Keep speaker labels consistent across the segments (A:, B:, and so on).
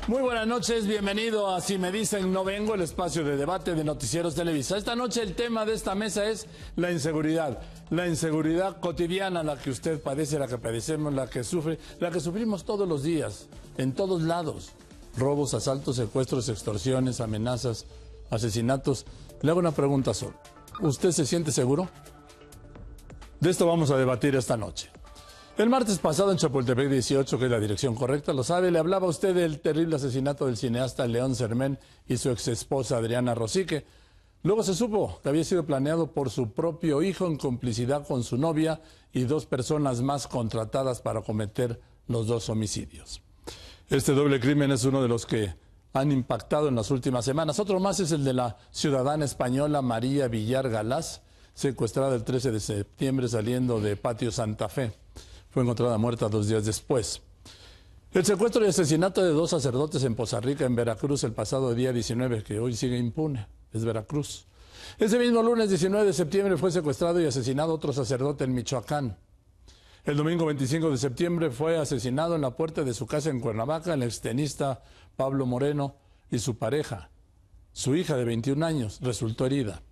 A: Muy buenas noches, bienvenido a Si Me Dicen No Vengo, el espacio de debate de Noticieros Televisa. Esta noche el tema de esta mesa es la inseguridad cotidiana, la que usted padece, la que padecemos, la que sufre, la que sufrimos todos los días, en todos lados. Robos, asaltos, secuestros, extorsiones, amenazas, asesinatos. Le hago una pregunta solo. ¿Usted se siente seguro? De esto vamos a debatir esta noche. El martes pasado en Chapultepec 18, que es la dirección correcta, lo sabe, le hablaba a usted del terrible asesinato del cineasta León Sermén y su exesposa Adriana Rosique. Luego se supo que había sido planeado por su propio hijo en complicidad con su novia y dos personas más contratadas para cometer los dos homicidios. Este doble crimen es uno de los que han impactado en las últimas semanas. Otro más es el de la ciudadana española María Villar Galás, secuestrada el 13 de septiembre saliendo de Patio Santa Fe. Fue encontrada muerta 2 días después. El secuestro y asesinato de 2 sacerdotes en Poza Rica, en Veracruz, el pasado día 19, que hoy sigue impune, es Veracruz. Ese mismo lunes 19 de septiembre fue secuestrado y asesinado otro sacerdote en Michoacán. El domingo 25 de septiembre fue asesinado en la puerta de su casa en Cuernavaca el extenista Pablo Moreno y su pareja. Su hija de 21 años resultó herida.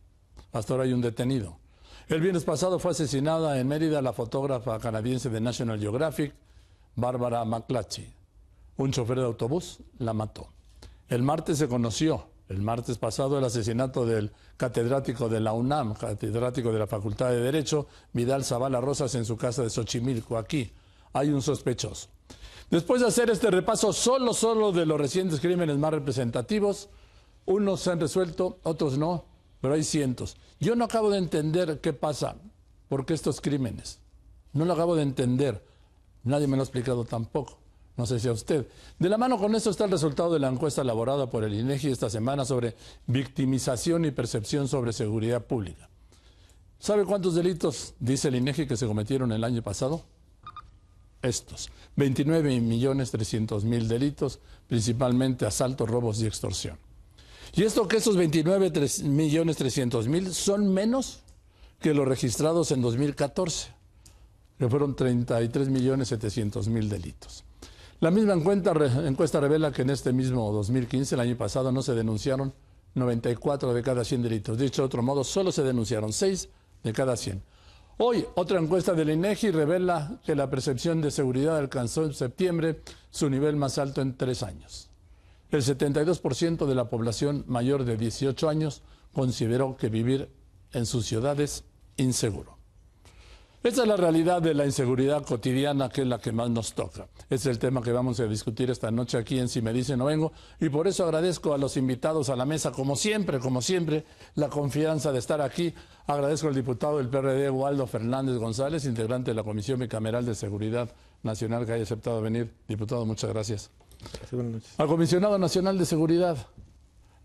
A: Hasta ahora hay un detenido. El viernes pasado fue asesinada en Mérida la fotógrafa canadiense de National Geographic, Bárbara McClatchy. Un chofer de autobús la mató. El martes se conoció, el martes pasado, el asesinato del catedrático de la UNAM, catedrático de la Facultad de Derecho, Vidal Zavala Rosas, en su casa de Xochimilco. Aquí hay un sospechoso. Después de hacer este repaso solo de los recientes crímenes más representativos, unos se han resuelto, otros no, pero hay cientos. Yo no acabo de entender qué pasa, por qué estos crímenes. No lo acabo de entender. Nadie me lo ha explicado tampoco. No sé si a usted. De la mano con esto está el resultado de la encuesta elaborada por el INEGI esta semana sobre victimización y percepción sobre seguridad pública. ¿Sabe cuántos delitos dice el INEGI que se cometieron el año pasado? Estos. 29.300.000 delitos, principalmente asaltos, robos y extorsión. Y esto que esos 29.300.000 son menos que los registrados en 2014, que fueron 33.700.000 delitos. La misma encuesta revela que en este mismo 2015, el año pasado, no se denunciaron 94 de cada 100 delitos. Dicho de otro modo, solo se denunciaron 6 de cada 100. Hoy, otra encuesta del INEGI revela que la percepción de seguridad alcanzó en septiembre su nivel más alto en 3 años. El 72% de la población mayor de 18 años consideró que vivir en sus ciudades inseguro. Esta es la realidad de la inseguridad cotidiana, que es la que más nos toca. Es el tema que vamos a discutir esta noche aquí en Si Me Dicen No Vengo, y por eso agradezco a los invitados a la mesa, como siempre, la confianza de estar aquí. Agradezco al diputado del PRD, Waldo Fernández González, integrante de la Comisión Bicameral de Seguridad Nacional, que haya aceptado venir. Diputado, muchas gracias. Buenas noches. Al Comisionado Nacional de Seguridad,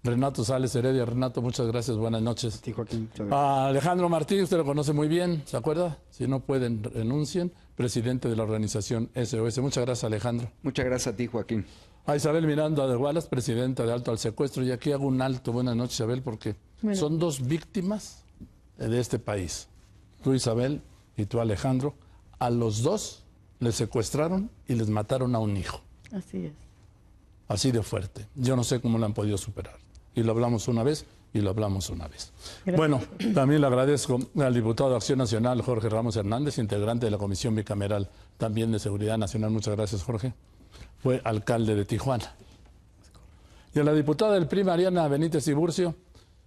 A: Renato Sales Heredia. Renato, muchas gracias, buenas noches.
B: Sí, Joaquín,
A: a Alejandro Martín, usted lo conoce muy bien, ¿se acuerda? Si no pueden, renuncien. Presidente de la organización SOS. Muchas gracias, Alejandro.
B: Muchas gracias a ti, Joaquín.
A: A Isabel Miranda de Wallace, presidenta de Alto al Secuestro. Y aquí hago un alto. Buenas noches, Isabel, porque son 2 víctimas de este país. Tú, Isabel, y tú, Alejandro. A los 2 les secuestraron y les mataron a un hijo.
C: Así es.
A: Así de fuerte. Yo no sé cómo lo han podido superar. Y lo hablamos una vez, y lo hablamos una vez. Gracias. Bueno, también le agradezco al diputado de Acción Nacional, Jorge Ramos Hernández, integrante de la Comisión Bicameral también de Seguridad Nacional. Muchas gracias, Jorge. Fue alcalde de Tijuana. Y a la diputada del PRI, Mariana Benítez Tiburcio.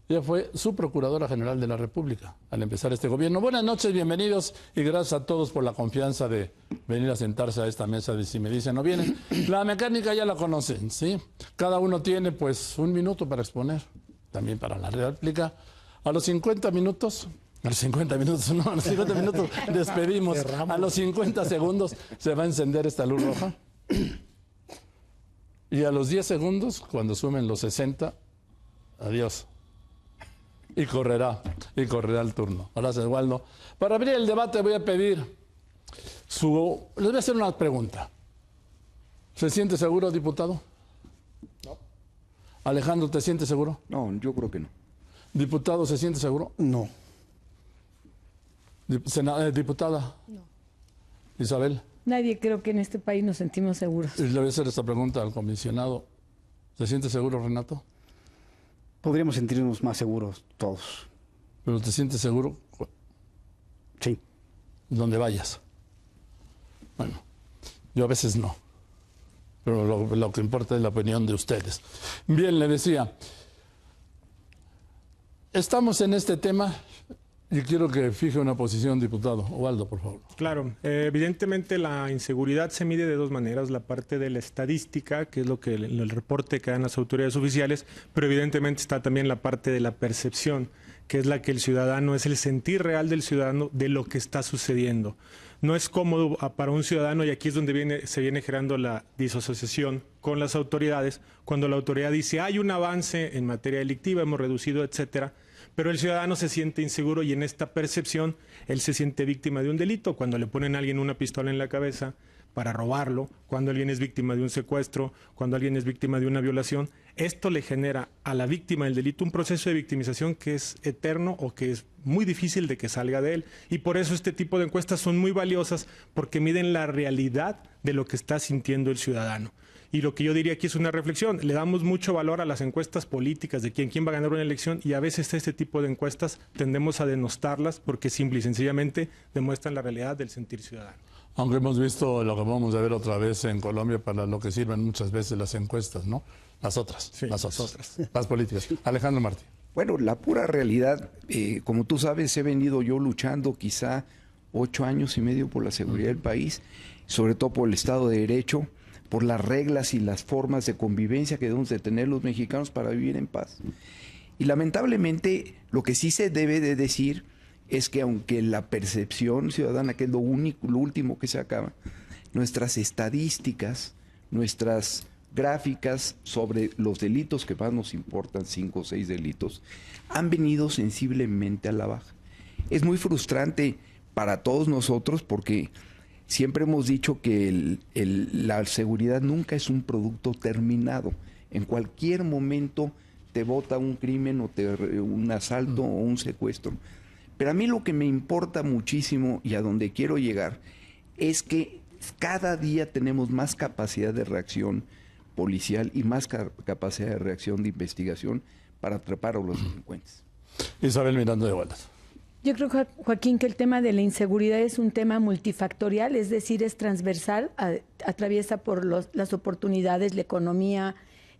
A: Ella fue su Procuradora General de la República al empezar este gobierno. Buenas noches, bienvenidos, y gracias a todos por la confianza de venir a sentarse a esta mesa de Si Me Dicen No Vienen. La mecánica ya la conocen, ¿sí? Cada uno tiene pues 1 minuto para exponer, también para la réplica. A los 50 minutos, despedimos. A los 50 segundos se va a encender esta luz roja. Y a los 10 segundos, cuando sumen los 60, adiós. Y correrá el turno. Gracias, Waldo. Para abrir el debate voy a pedir les voy a hacer una pregunta. ¿Se siente seguro, diputado?
B: No.
A: Alejandro, ¿te sientes seguro?
B: No, yo creo que no.
A: Diputado, ¿se siente seguro?
D: No.
A: Diputada.
C: No.
A: Isabel.
C: Nadie creo que en este país nos sentimos seguros.
A: Y le voy a hacer esta pregunta al comisionado. ¿Te sientes seguro, Renato?
C: Podríamos sentirnos más seguros todos.
A: ¿Pero te sientes seguro?
C: Sí.
A: Donde vayas. Bueno, yo a veces no. Pero lo que importa es la opinión de ustedes. Bien, le decía, estamos en este tema y quiero que fije una posición, diputado. Ubaldo, por favor.
D: Claro, evidentemente la inseguridad se mide de dos maneras, la parte de la estadística, que es lo que el reporte que dan las autoridades oficiales, pero evidentemente está también la parte de la percepción, que es la que el ciudadano, es el sentir real del ciudadano de lo que está sucediendo. No es cómodo para un ciudadano, y aquí es donde se viene generando la disasociación con las autoridades, cuando la autoridad dice hay un avance en materia delictiva, hemos reducido, etcétera, pero el ciudadano se siente inseguro y en esta percepción él se siente víctima de un delito. Cuando le ponen a alguien una pistola en la cabeza para robarlo, cuando alguien es víctima de un secuestro, cuando alguien es víctima de una violación, esto le genera a la víctima del delito un proceso de victimización que es eterno o que es muy difícil de que salga de él. Y por eso este tipo de encuestas son muy valiosas, porque miden la realidad de lo que está sintiendo el ciudadano. Y lo que yo diría aquí es una reflexión. Le damos mucho valor a las encuestas políticas de quién va a ganar una elección, y a veces este tipo de encuestas tendemos a denostarlas porque simple y sencillamente demuestran la realidad del sentir ciudadano.
A: Aunque hemos visto lo que vamos a ver otra vez en Colombia, para lo que sirven muchas veces las encuestas, ¿no? Las otras,
D: Sí,
A: las otras, las políticas. Alejandro Martí.
B: Bueno, la pura realidad, como tú sabes, he venido yo luchando quizá 8 años y medio por la seguridad del país, sobre todo por el Estado de Derecho, por las reglas y las formas de convivencia que debemos de tener los mexicanos para vivir en paz. Y lamentablemente lo que sí se debe de decir es que aunque la percepción ciudadana, que es lo último que se acaba, nuestras estadísticas, nuestras gráficas sobre los delitos que más nos importan, 5 o 6 delitos, han venido sensiblemente a la baja. Es muy frustrante para todos nosotros porque siempre hemos dicho que la seguridad nunca es un producto terminado. En cualquier momento te bota un crimen o un asalto o un secuestro. Pero a mí lo que me importa muchísimo y a donde quiero llegar es que cada día tenemos más capacidad de reacción policial y más capacidad de reacción de investigación para atrapar a los delincuentes.
A: Isabel Miranda de Wallace.
E: Yo creo, Joaquín, que el tema de la inseguridad es un tema multifactorial, es decir, es transversal, atraviesa por las oportunidades, la economía,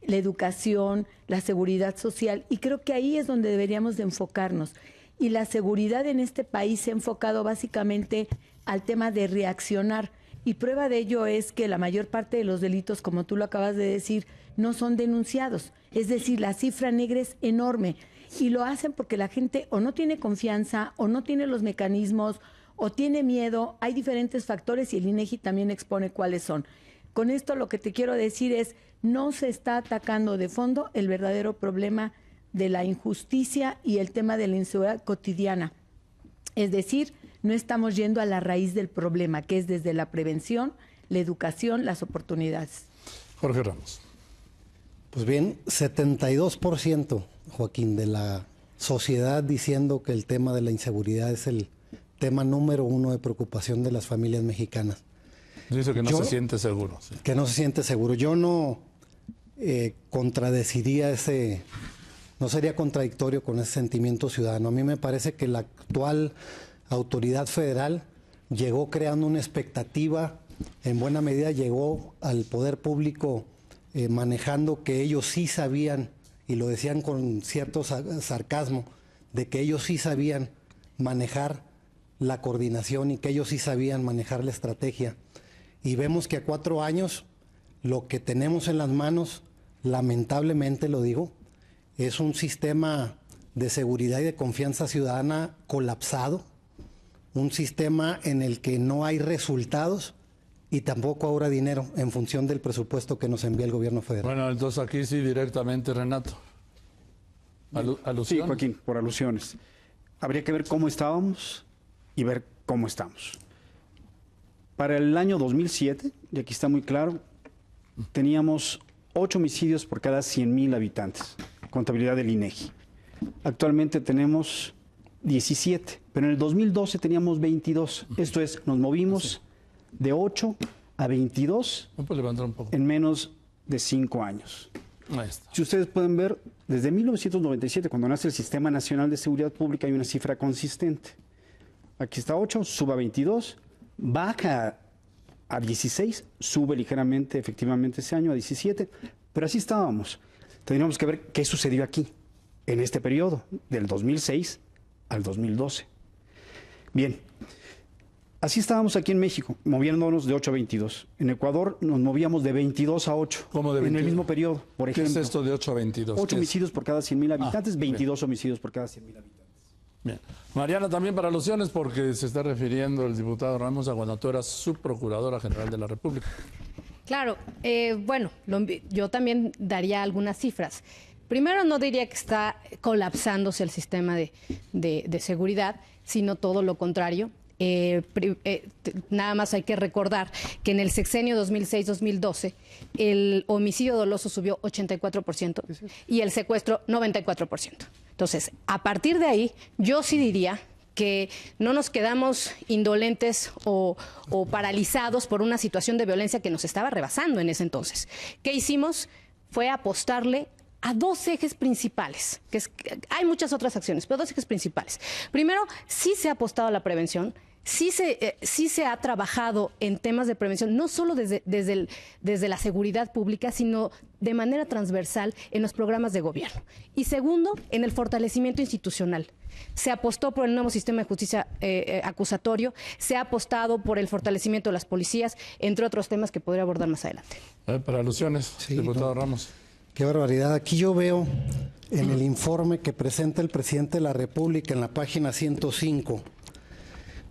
E: la educación, la seguridad social, y creo que ahí es donde deberíamos de enfocarnos. Y la seguridad en este país se ha enfocado básicamente al tema de reaccionar, y prueba de ello es que la mayor parte de los delitos, como tú lo acabas de decir, no son denunciados, es decir, la cifra negra es enorme. Y lo hacen porque la gente o no tiene confianza, o no tiene los mecanismos, o tiene miedo. Hay diferentes factores y el INEGI también expone cuáles son. Con esto lo que te quiero decir es, no se está atacando de fondo el verdadero problema de la injusticia y el tema de la inseguridad cotidiana. Es decir, no estamos yendo a la raíz del problema, que es desde la prevención, la educación, las oportunidades.
A: Jorge Ramos.
F: Pues bien, 72%, Joaquín, de la sociedad diciendo que el tema de la inseguridad es el tema número 1 de preocupación de las familias mexicanas.
A: Dice que no se siente seguro. Sí.
F: Que no se siente seguro. Yo no contradeciría ese, no sería contradictorio con ese sentimiento ciudadano. A mí me parece que la actual autoridad federal llegó creando una expectativa, en buena medida llegó al poder público manejando que ellos sí sabían, y lo decían con cierto sarcasmo, de que ellos sí sabían manejar la coordinación y que ellos sí sabían manejar la estrategia. Y vemos que a 4 años lo que tenemos en las manos, lamentablemente lo digo, es un sistema de seguridad y de confianza ciudadana colapsado, un sistema en el que no hay resultados y tampoco ahora dinero en función del presupuesto que nos envía el gobierno federal.
A: Bueno, entonces aquí sí directamente, Renato. ¿Alusión?
C: Sí, Joaquín, por alusiones. Habría que ver cómo estábamos y ver cómo estamos. Para el año 2007, y aquí está muy claro, teníamos 8 homicidios por cada 100,000 habitantes, contabilidad del INEGI. Actualmente tenemos 17, pero en el 2012 teníamos 22. Esto es, nos movimos de 8 a 22
A: ¿No puedes levantar un poco?
C: en menos de 5 años.
A: Ahí está.
C: Si ustedes pueden ver, desde 1997, cuando nace el Sistema Nacional de Seguridad Pública, hay una cifra consistente. Aquí está 8, sube a 22, baja a 16, sube ligeramente, efectivamente, ese año a 17, pero así estábamos. Tendríamos que ver qué sucedió aquí, en este periodo, del 2006 al 2012. Bien, así estábamos aquí en México, moviéndonos de 8 a 22. En Ecuador nos movíamos de 22 a 8,
A: ¿Cómo de
C: en el
A: 22?
C: mismo periodo, por
A: ¿Qué
C: ejemplo.
A: es esto de 8 a 22?
C: 8
A: ¿Qué es?
C: homicidios por cada 100.000 habitantes,
A: bien.
C: 22 homicidios por cada 100.000 habitantes.
A: Bien. Mariana, también para alusiones, porque se está refiriendo el diputado Ramos a cuando tú eras subprocuradora general de la República.
G: Claro, bueno, yo también daría algunas cifras. Primero, no diría que está colapsándose el sistema de seguridad, sino todo lo contrario. Nada más hay que recordar que en el sexenio 2006-2012 el homicidio doloso subió 84% y el secuestro 94%. Entonces, a partir de ahí, yo sí diría que no nos quedamos indolentes o paralizados por una situación de violencia que nos estaba rebasando en ese entonces. ¿Qué hicimos? Fue apostarle a dos ejes principales, hay muchas otras acciones, pero dos ejes principales. Primero, sí se ha apostado a la prevención. Sí se ha trabajado en temas de prevención, no solo desde la seguridad pública, sino de manera transversal en los programas de gobierno. Y segundo, en el fortalecimiento institucional. Se apostó por el nuevo sistema de justicia acusatorio, se ha apostado por el fortalecimiento de las policías, entre otros temas que podría abordar más adelante.
A: Para alusiones,
F: Sí,
A: diputado Ramos.
F: Qué barbaridad. Aquí yo veo en el informe que presenta el presidente de la República en la página 105,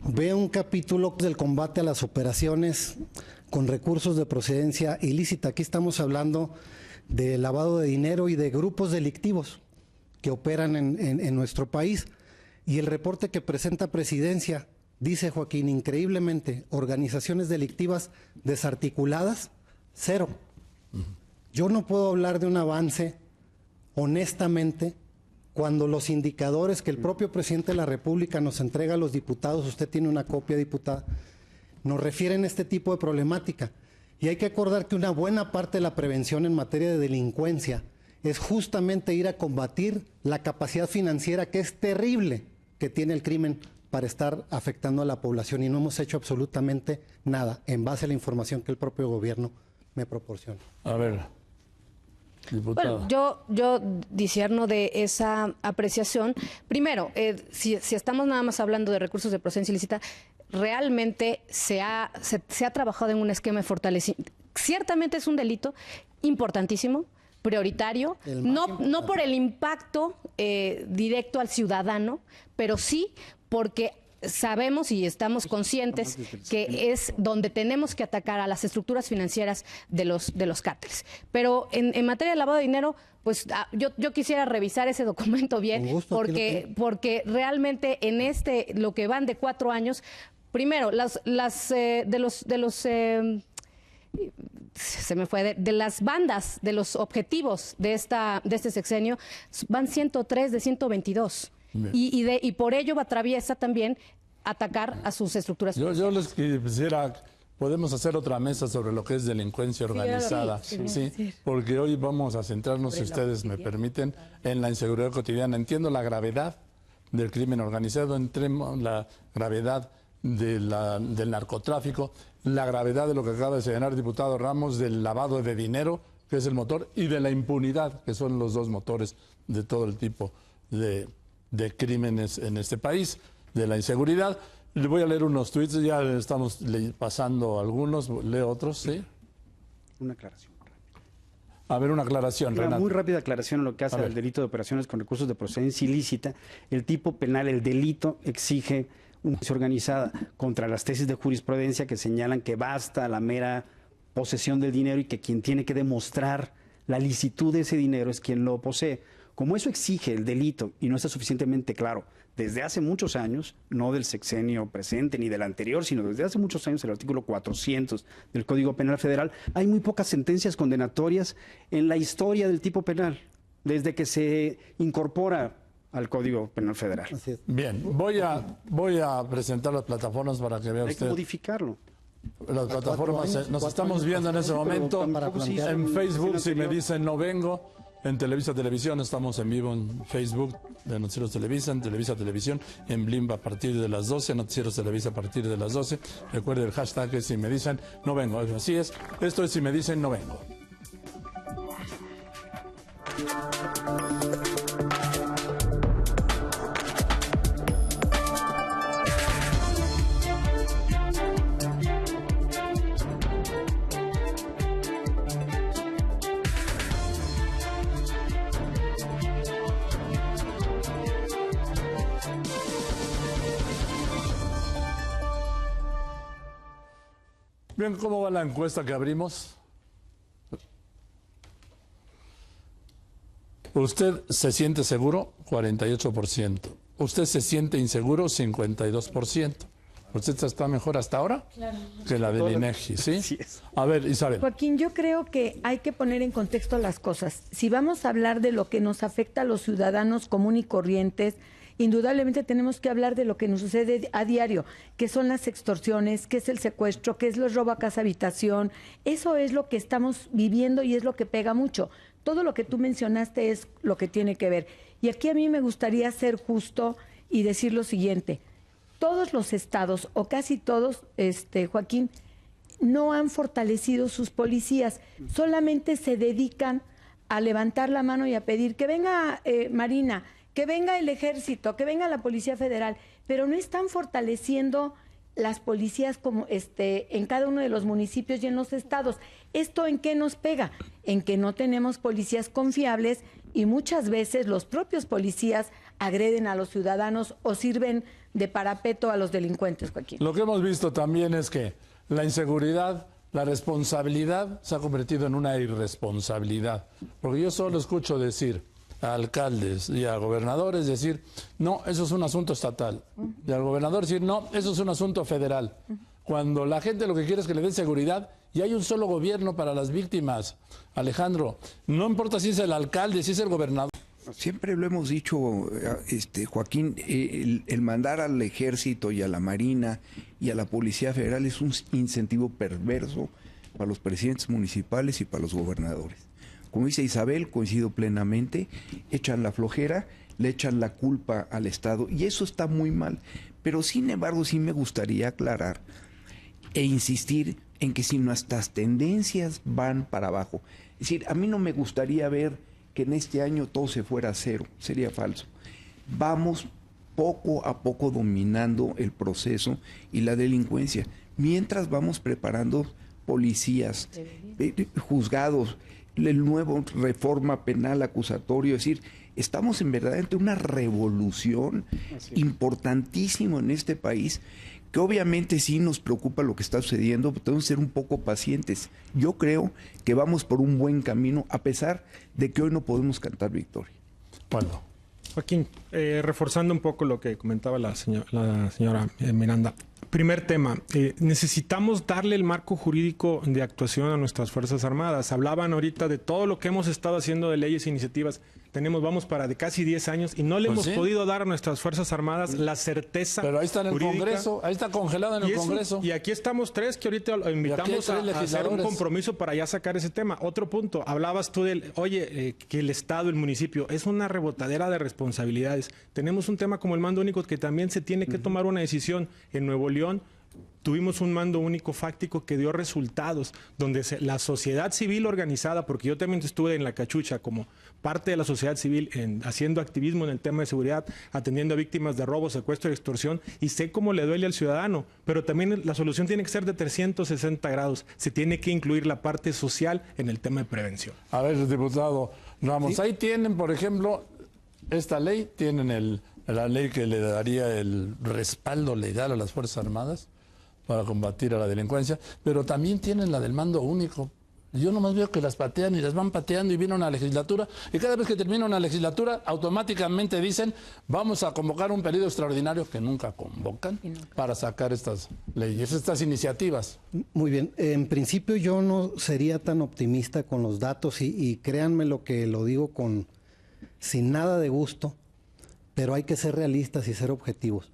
F: veo un capítulo del combate a las operaciones con recursos de procedencia ilícita. Aquí estamos hablando de lavado de dinero y de grupos delictivos que operan en nuestro país. Y el reporte que presenta Presidencia dice, Joaquín, increíblemente, organizaciones delictivas desarticuladas, 0. Yo no puedo hablar de un avance, honestamente, cuando los indicadores que el propio presidente de la República nos entrega a los diputados, usted tiene una copia, diputada, nos refieren a este tipo de problemática. Y hay que acordar que una buena parte de la prevención en materia de delincuencia es justamente ir a combatir la capacidad financiera, que es terrible, que tiene el crimen para estar afectando a la población. Y no hemos hecho absolutamente nada en base a la información que el propio gobierno me proporciona.
A: A ver, diputado.
G: Bueno, yo disierno de esa apreciación. Primero, si estamos nada más hablando de recursos de procedencia ilícita, realmente se ha trabajado en un esquema de fortalecimiento. Ciertamente es un delito importantísimo, prioritario, no por el impacto directo al ciudadano, pero sí porque sabemos y estamos conscientes que es donde tenemos que atacar a las estructuras financieras de los cárteles. Pero en materia de lavado de dinero, pues yo quisiera revisar ese documento bien, porque realmente en lo que van de 4 años, primero, se me fue, de las bandas, de los objetivos de este sexenio, van 103 de 122. Y por ello atraviesa también atacar a sus estructuras.
A: Yo les quisiera, podemos hacer otra mesa sobre lo que es delincuencia organizada, sí, porque hoy vamos a centrarnos, si ustedes me permiten, en la inseguridad cotidiana. Entiendo la gravedad del crimen organizado, entremos la gravedad del narcotráfico, la gravedad de lo que acaba de señalar el diputado Ramos, del lavado de dinero, que es el motor, y de la impunidad, que son los dos motores de todo el tipo de crímenes en este país, de la inseguridad. Le voy a leer unos tweets, ya estamos pasando algunos, leo otros, ¿sí?
C: Una aclaración.
A: A ver, una aclaración,
C: Una
A: Renato.
C: muy rápida aclaración en lo que hace al delito de operaciones con recursos de procedencia ilícita. El tipo penal, el delito, exige una justicia organizada contra las tesis de jurisprudencia que señalan que basta la mera posesión del dinero y que quien tiene que demostrar la licitud de ese dinero es quien lo posee. Como eso exige el delito y no está suficientemente claro desde hace muchos años, no del sexenio presente ni del anterior, sino desde hace muchos años, el artículo 400 del Código Penal Federal, hay muy pocas sentencias condenatorias en la historia del tipo penal, desde que se incorpora al Código Penal Federal.
F: Así es.
A: Bien, voy a presentar las plataformas para que vea
C: Hay que
A: usted.
C: modificarlo.
A: Las plataformas, nos estamos viendo en ese momento en Facebook, si me dicen no vengo, en Televisa Televisión, estamos en vivo en Facebook de Noticieros Televisa, en Televisa Televisión, en Blimba a partir de las 12, Noticieros Televisa a partir de las 12. Recuerde el hashtag es si me dicen no vengo, así es, esto es si me dicen no vengo. Bien, ¿cómo va la encuesta que abrimos? ¿Usted se siente seguro? 48%. ¿Usted se siente inseguro? 52%. ¿Usted está mejor hasta ahora? Claro. Que la del INEGI, ¿sí? Sí es. A ver, Isabel.
E: Joaquín, yo creo que hay que poner en contexto las cosas. Si vamos a hablar de lo que nos afecta a los ciudadanos comunes y corrientes, indudablemente tenemos que hablar de lo que nos sucede a diario, que son las extorsiones, que es el secuestro, que es el robo a casa habitación. Eso es lo que estamos viviendo y es lo que pega mucho. Todo lo que tú mencionaste es lo que tiene que ver. Y aquí a mí me gustaría ser justo y decir lo siguiente. Todos los estados, o casi todos, Joaquín, no han fortalecido sus policías. Solamente se dedican a levantar la mano y a pedir que venga Marina, que venga el Ejército, que venga la Policía Federal, pero no están fortaleciendo las policías como en cada uno de los municipios y en los estados. ¿Esto en qué nos pega? En que no tenemos policías confiables y muchas veces los propios policías agreden a los ciudadanos o sirven de parapeto a los delincuentes, Joaquín.
A: Lo que hemos visto también es que la inseguridad, la responsabilidad se ha convertido en una irresponsabilidad. Porque yo solo escucho decir a alcaldes y a gobernadores decir, no, eso es un asunto estatal. Y al gobernador decir, no, eso es un asunto federal. Cuando la gente lo que quiere es que le den seguridad y hay un solo gobierno para las víctimas. Alejandro, no importa si es el alcalde, si es el gobernador.
B: Siempre lo hemos dicho, Joaquín, el mandar al Ejército y a la Marina y a la Policía Federal es un incentivo perverso para los presidentes municipales y para los gobernadores. Como dice Isabel, coincido plenamente, echan la flojera, le echan la culpa al Estado y eso está muy mal. Pero sin embargo sí me gustaría aclarar e insistir en que si nuestras tendencias van para abajo, es decir, a mí no me gustaría ver que en este año todo se fuera a cero, sería falso. Vamos poco a poco dominando el proceso y la delincuencia, mientras vamos preparando policías, juzgados, el nuevo reforma penal acusatorio, es decir, estamos en verdad ante una revolución importantísima en este país, que obviamente sí nos preocupa lo que está sucediendo, pero tenemos que ser un poco pacientes. Yo creo que vamos por un buen camino, a pesar de que hoy no podemos cantar victoria.
A: Pablo.
D: Joaquín, reforzando un poco lo que comentaba la señora Miranda. Primer tema, necesitamos darle el marco jurídico de actuación a nuestras Fuerzas Armadas. Hablaban ahorita de todo lo que hemos estado haciendo de leyes e iniciativas. Vamos para de casi 10 años y no le hemos podido dar a nuestras Fuerzas Armadas la certeza.
A: Pero ahí está en el
D: jurídica.
A: Congreso, ahí está congelado en el Congreso.
D: Y aquí estamos tres que ahorita lo invitamos a hacer un compromiso para ya sacar ese tema. Otro punto, hablabas tú del, que el Estado, el municipio, es una rebotadera de responsabilidades. Tenemos un tema como el mando único que también se tiene que tomar una decisión. En Nuevo León tuvimos un mando único fáctico que dio resultados, donde la sociedad civil organizada, porque yo también estuve en la cachucha como parte de la sociedad civil haciendo activismo en el tema de seguridad, atendiendo a víctimas de robo, secuestro y extorsión, y sé cómo le duele al ciudadano, pero también la solución tiene que ser de 360 grados, se tiene que incluir la parte social en el tema de prevención.
A: A ver, diputado Ramos, ¿sí? Ahí tienen, por ejemplo, esta ley, tienen la ley que le daría el respaldo legal a las Fuerzas Armadas para combatir a la delincuencia, pero también tienen la del mando único. Yo nomás veo que las patean y las van pateando y viene una legislatura, y cada vez que termina una legislatura, automáticamente dicen, vamos a convocar un periodo extraordinario que nunca convocan para sacar estas leyes, estas iniciativas.
F: Muy bien, en principio yo no sería tan optimista con los datos y créanme lo que lo digo sin nada de gusto, pero hay que ser realistas y ser objetivos.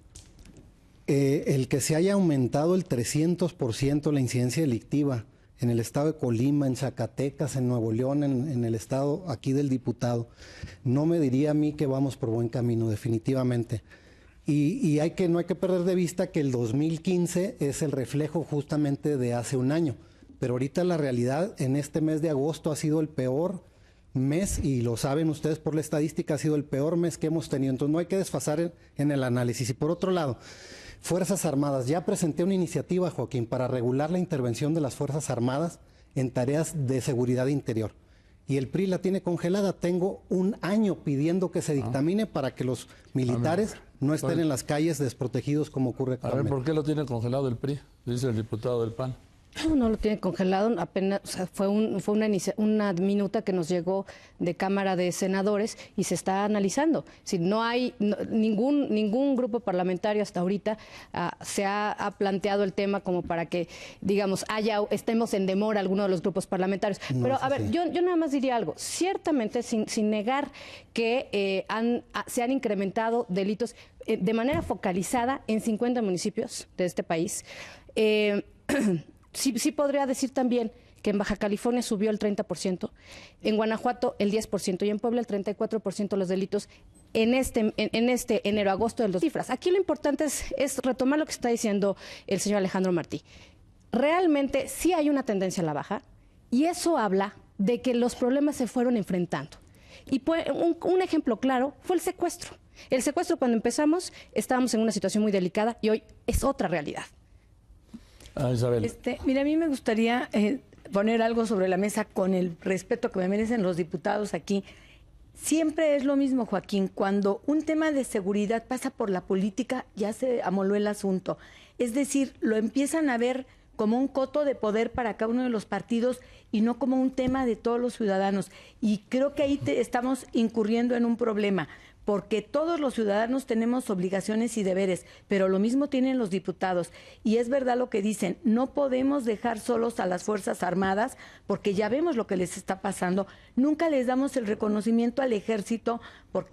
F: El que se haya aumentado el 300% la incidencia delictiva en el estado de Colima, en Zacatecas, en Nuevo León, en el estado aquí del diputado, no me diría a mí que vamos por buen camino, definitivamente. Y no hay que perder de vista que el 2015 es el reflejo justamente de hace un año. Pero ahorita la realidad, en este mes de agosto ha sido el peor mes, y lo saben ustedes por la estadística, ha sido el peor mes que hemos tenido. Entonces no hay que desfasar en el análisis. Y por otro lado, Fuerzas Armadas. Ya presenté una iniciativa, Joaquín, para regular la intervención de las Fuerzas Armadas en tareas de seguridad interior. Y el PRI la tiene congelada. Tengo un año pidiendo que se dictamine para que los militares no estén en las calles desprotegidos como ocurre
A: actualmente. A ver, ¿por qué lo tiene congelado el PRI? Dice el diputado del PAN.
G: No lo tiene congelado, apenas, o sea, fue una minuta que nos llegó de Cámara de Senadores y se está analizando. Si no hay ningún grupo parlamentario hasta ahorita se ha planteado el tema como para que, digamos, estemos en demora alguno de los grupos parlamentarios. No, pero a ver, yo nada más diría algo. Ciertamente, sin negar que se han incrementado delitos de manera focalizada en 50 municipios de este país. Sí podría decir también que en Baja California subió el 30%, en Guanajuato el 10% y en Puebla el 34% los delitos en este enero-agosto de las cifras. Aquí lo importante es retomar lo que está diciendo el señor Alejandro Martí. Realmente sí hay una tendencia a la baja y eso habla de que los problemas se fueron enfrentando. Y un ejemplo claro fue el secuestro. El secuestro, cuando empezamos, estábamos en una situación muy delicada y hoy es otra realidad.
A: Isabel.
E: Mira, a mí me gustaría poner algo sobre la mesa con el respeto que me merecen los diputados aquí. Siempre es lo mismo, Joaquín, cuando un tema de seguridad pasa por la política, ya se amoló el asunto. Es decir, lo empiezan a ver como un coto de poder para cada uno de los partidos y no como un tema de todos los ciudadanos. Y creo que ahí estamos incurriendo en un problema, porque todos los ciudadanos tenemos obligaciones y deberes, pero lo mismo tienen los diputados. Y es verdad lo que dicen, no podemos dejar solos a las Fuerzas Armadas, porque ya vemos lo que les está pasando. Nunca les damos el reconocimiento al Ejército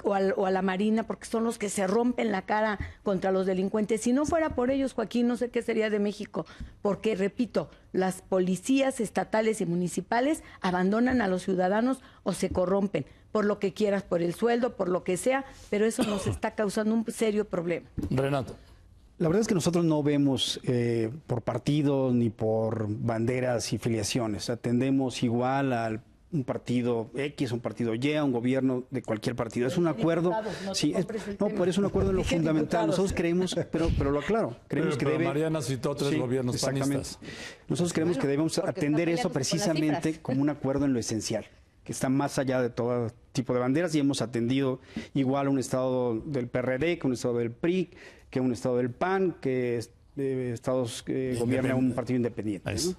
E: o a la Marina, porque son los que se rompen la cara contra los delincuentes. Si no fuera por ellos, Joaquín, no sé qué sería de México, porque, repito, las policías estatales y municipales abandonan a los ciudadanos o se corrompen, por lo que quieras, por el sueldo, por lo que sea, pero eso nos está causando un serio problema.
A: Renato.
C: La verdad es que nosotros no vemos por partidos ni por banderas y filiaciones. Atendemos igual a un partido X, un partido Y, a un gobierno de cualquier partido. Es un acuerdo. Sí, pero es un acuerdo en lo fundamental. Nosotros creemos, pero lo aclaro, creemos que debe.
A: Mariana citó 3 gobiernos panistas.
C: Nosotros creemos que debemos atender eso precisamente como un acuerdo en lo esencial, que está más allá de todo tipo de banderas, y hemos atendido igual a un estado del PRD, que un estado del PRI, que un estado del PAN, que estados que gobierna un partido independiente, ¿no?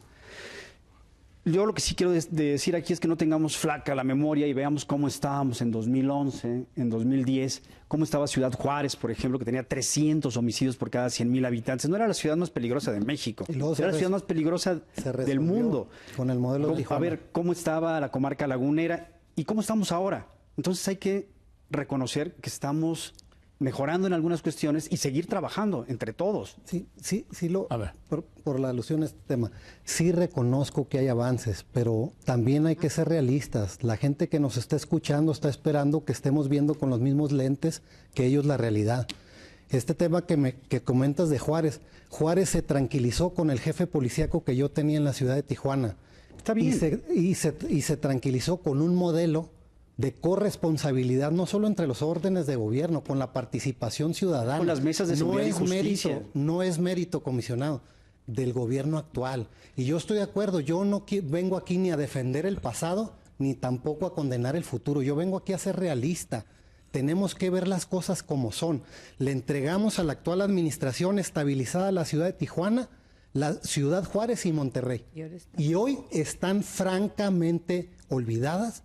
C: Yo lo que sí quiero decir aquí es que no tengamos flaca la memoria y veamos cómo estábamos en 2011, en 2010, cómo estaba Ciudad Juárez, por ejemplo, que tenía 300 homicidios por cada 100,000 habitantes. No era la ciudad más peligrosa de México, era la ciudad más peligrosa del mundo.
F: Con el modelo de Tijuana.
C: A ver cómo estaba la comarca lagunera y cómo estamos ahora. Entonces hay que reconocer que estamos mejorando en algunas cuestiones y seguir trabajando entre todos.
F: Sí, por la alusión a este tema, sí reconozco que hay avances, pero también hay que ser realistas. La gente que nos está escuchando está esperando que estemos viendo con los mismos lentes que ellos la realidad. Este tema que comentas de Juárez, Juárez se tranquilizó con el jefe policíaco que yo tenía en la ciudad de Tijuana.
C: Está bien.
F: Y se tranquilizó con un modelo de corresponsabilidad, no solo entre los órdenes de gobierno, con la participación ciudadana.
C: Con las mesas de seguridad y justicia.
F: No es mérito, comisionado, del gobierno actual. Y yo estoy de acuerdo, yo no vengo aquí ni a defender el pasado, ni tampoco a condenar el futuro. Yo vengo aquí a ser realista. Tenemos que ver las cosas como son. Le entregamos a la actual administración estabilizada la ciudad de Tijuana, la ciudad Juárez y Monterrey. Y hoy están francamente olvidadas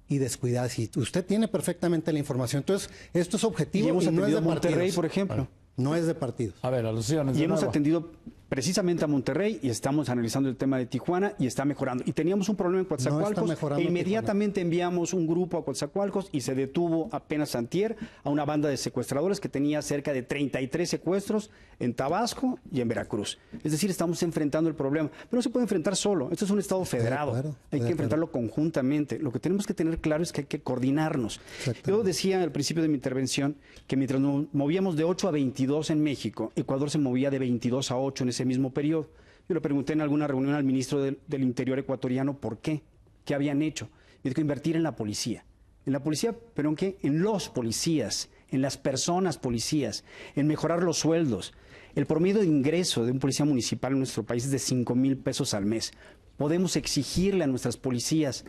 F: y descuidadas. Y usted tiene perfectamente la información. Entonces, esto es objetivo y no es de
C: Monterrey,
F: partidos.
C: por ejemplo.
F: No es de partidos.
A: A ver, alusiones.
C: Y hemos atendido precisamente a Monterrey y estamos analizando el tema de Tijuana y está mejorando. Y teníamos un problema en Coatzacoalcos e inmediatamente enviamos un grupo a Coatzacoalcos y se detuvo apenas antier a una banda de secuestradores que tenía cerca de 33 secuestros en Tabasco y en Veracruz. Es decir, estamos enfrentando el problema. Pero no se puede enfrentar solo. Esto es un Estado federado. Hay que enfrentarlo conjuntamente. Lo que tenemos que tener claro es que hay que coordinarnos. Yo decía al principio de mi intervención que mientras nos movíamos de 8 a 22 en México, Ecuador se movía de 22 a 8 en ese mismo periodo. Yo le pregunté en alguna reunión al ministro del Interior ecuatoriano por qué, qué habían hecho. Y dijo invertir en la policía. En la policía, pero ¿en qué? En los policías, en las personas policías, en mejorar los sueldos. El promedio de ingreso de un policía municipal en nuestro país es de 5,000 pesos al mes. Podemos exigirle a nuestras policías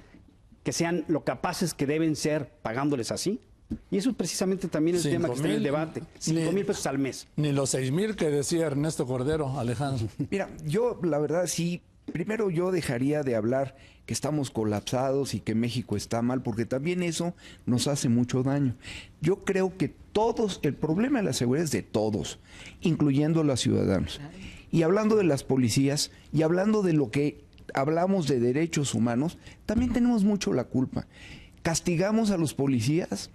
C: que sean lo capaces que deben ser pagándoles así. Y eso es precisamente también el tema que está en el debate. 5,000 pesos al mes.
A: Ni los 6,000 que decía Ernesto Cordero, Alejandro.
B: Mira, yo la verdad sí, primero yo dejaría de hablar que estamos colapsados y que México está mal, porque también eso nos hace mucho daño. Yo creo que todos, el problema de la seguridad es de todos, incluyendo los ciudadanos. Y hablando de las policías y hablando de lo que hablamos de derechos humanos, también tenemos mucho la culpa. Castigamos a los policías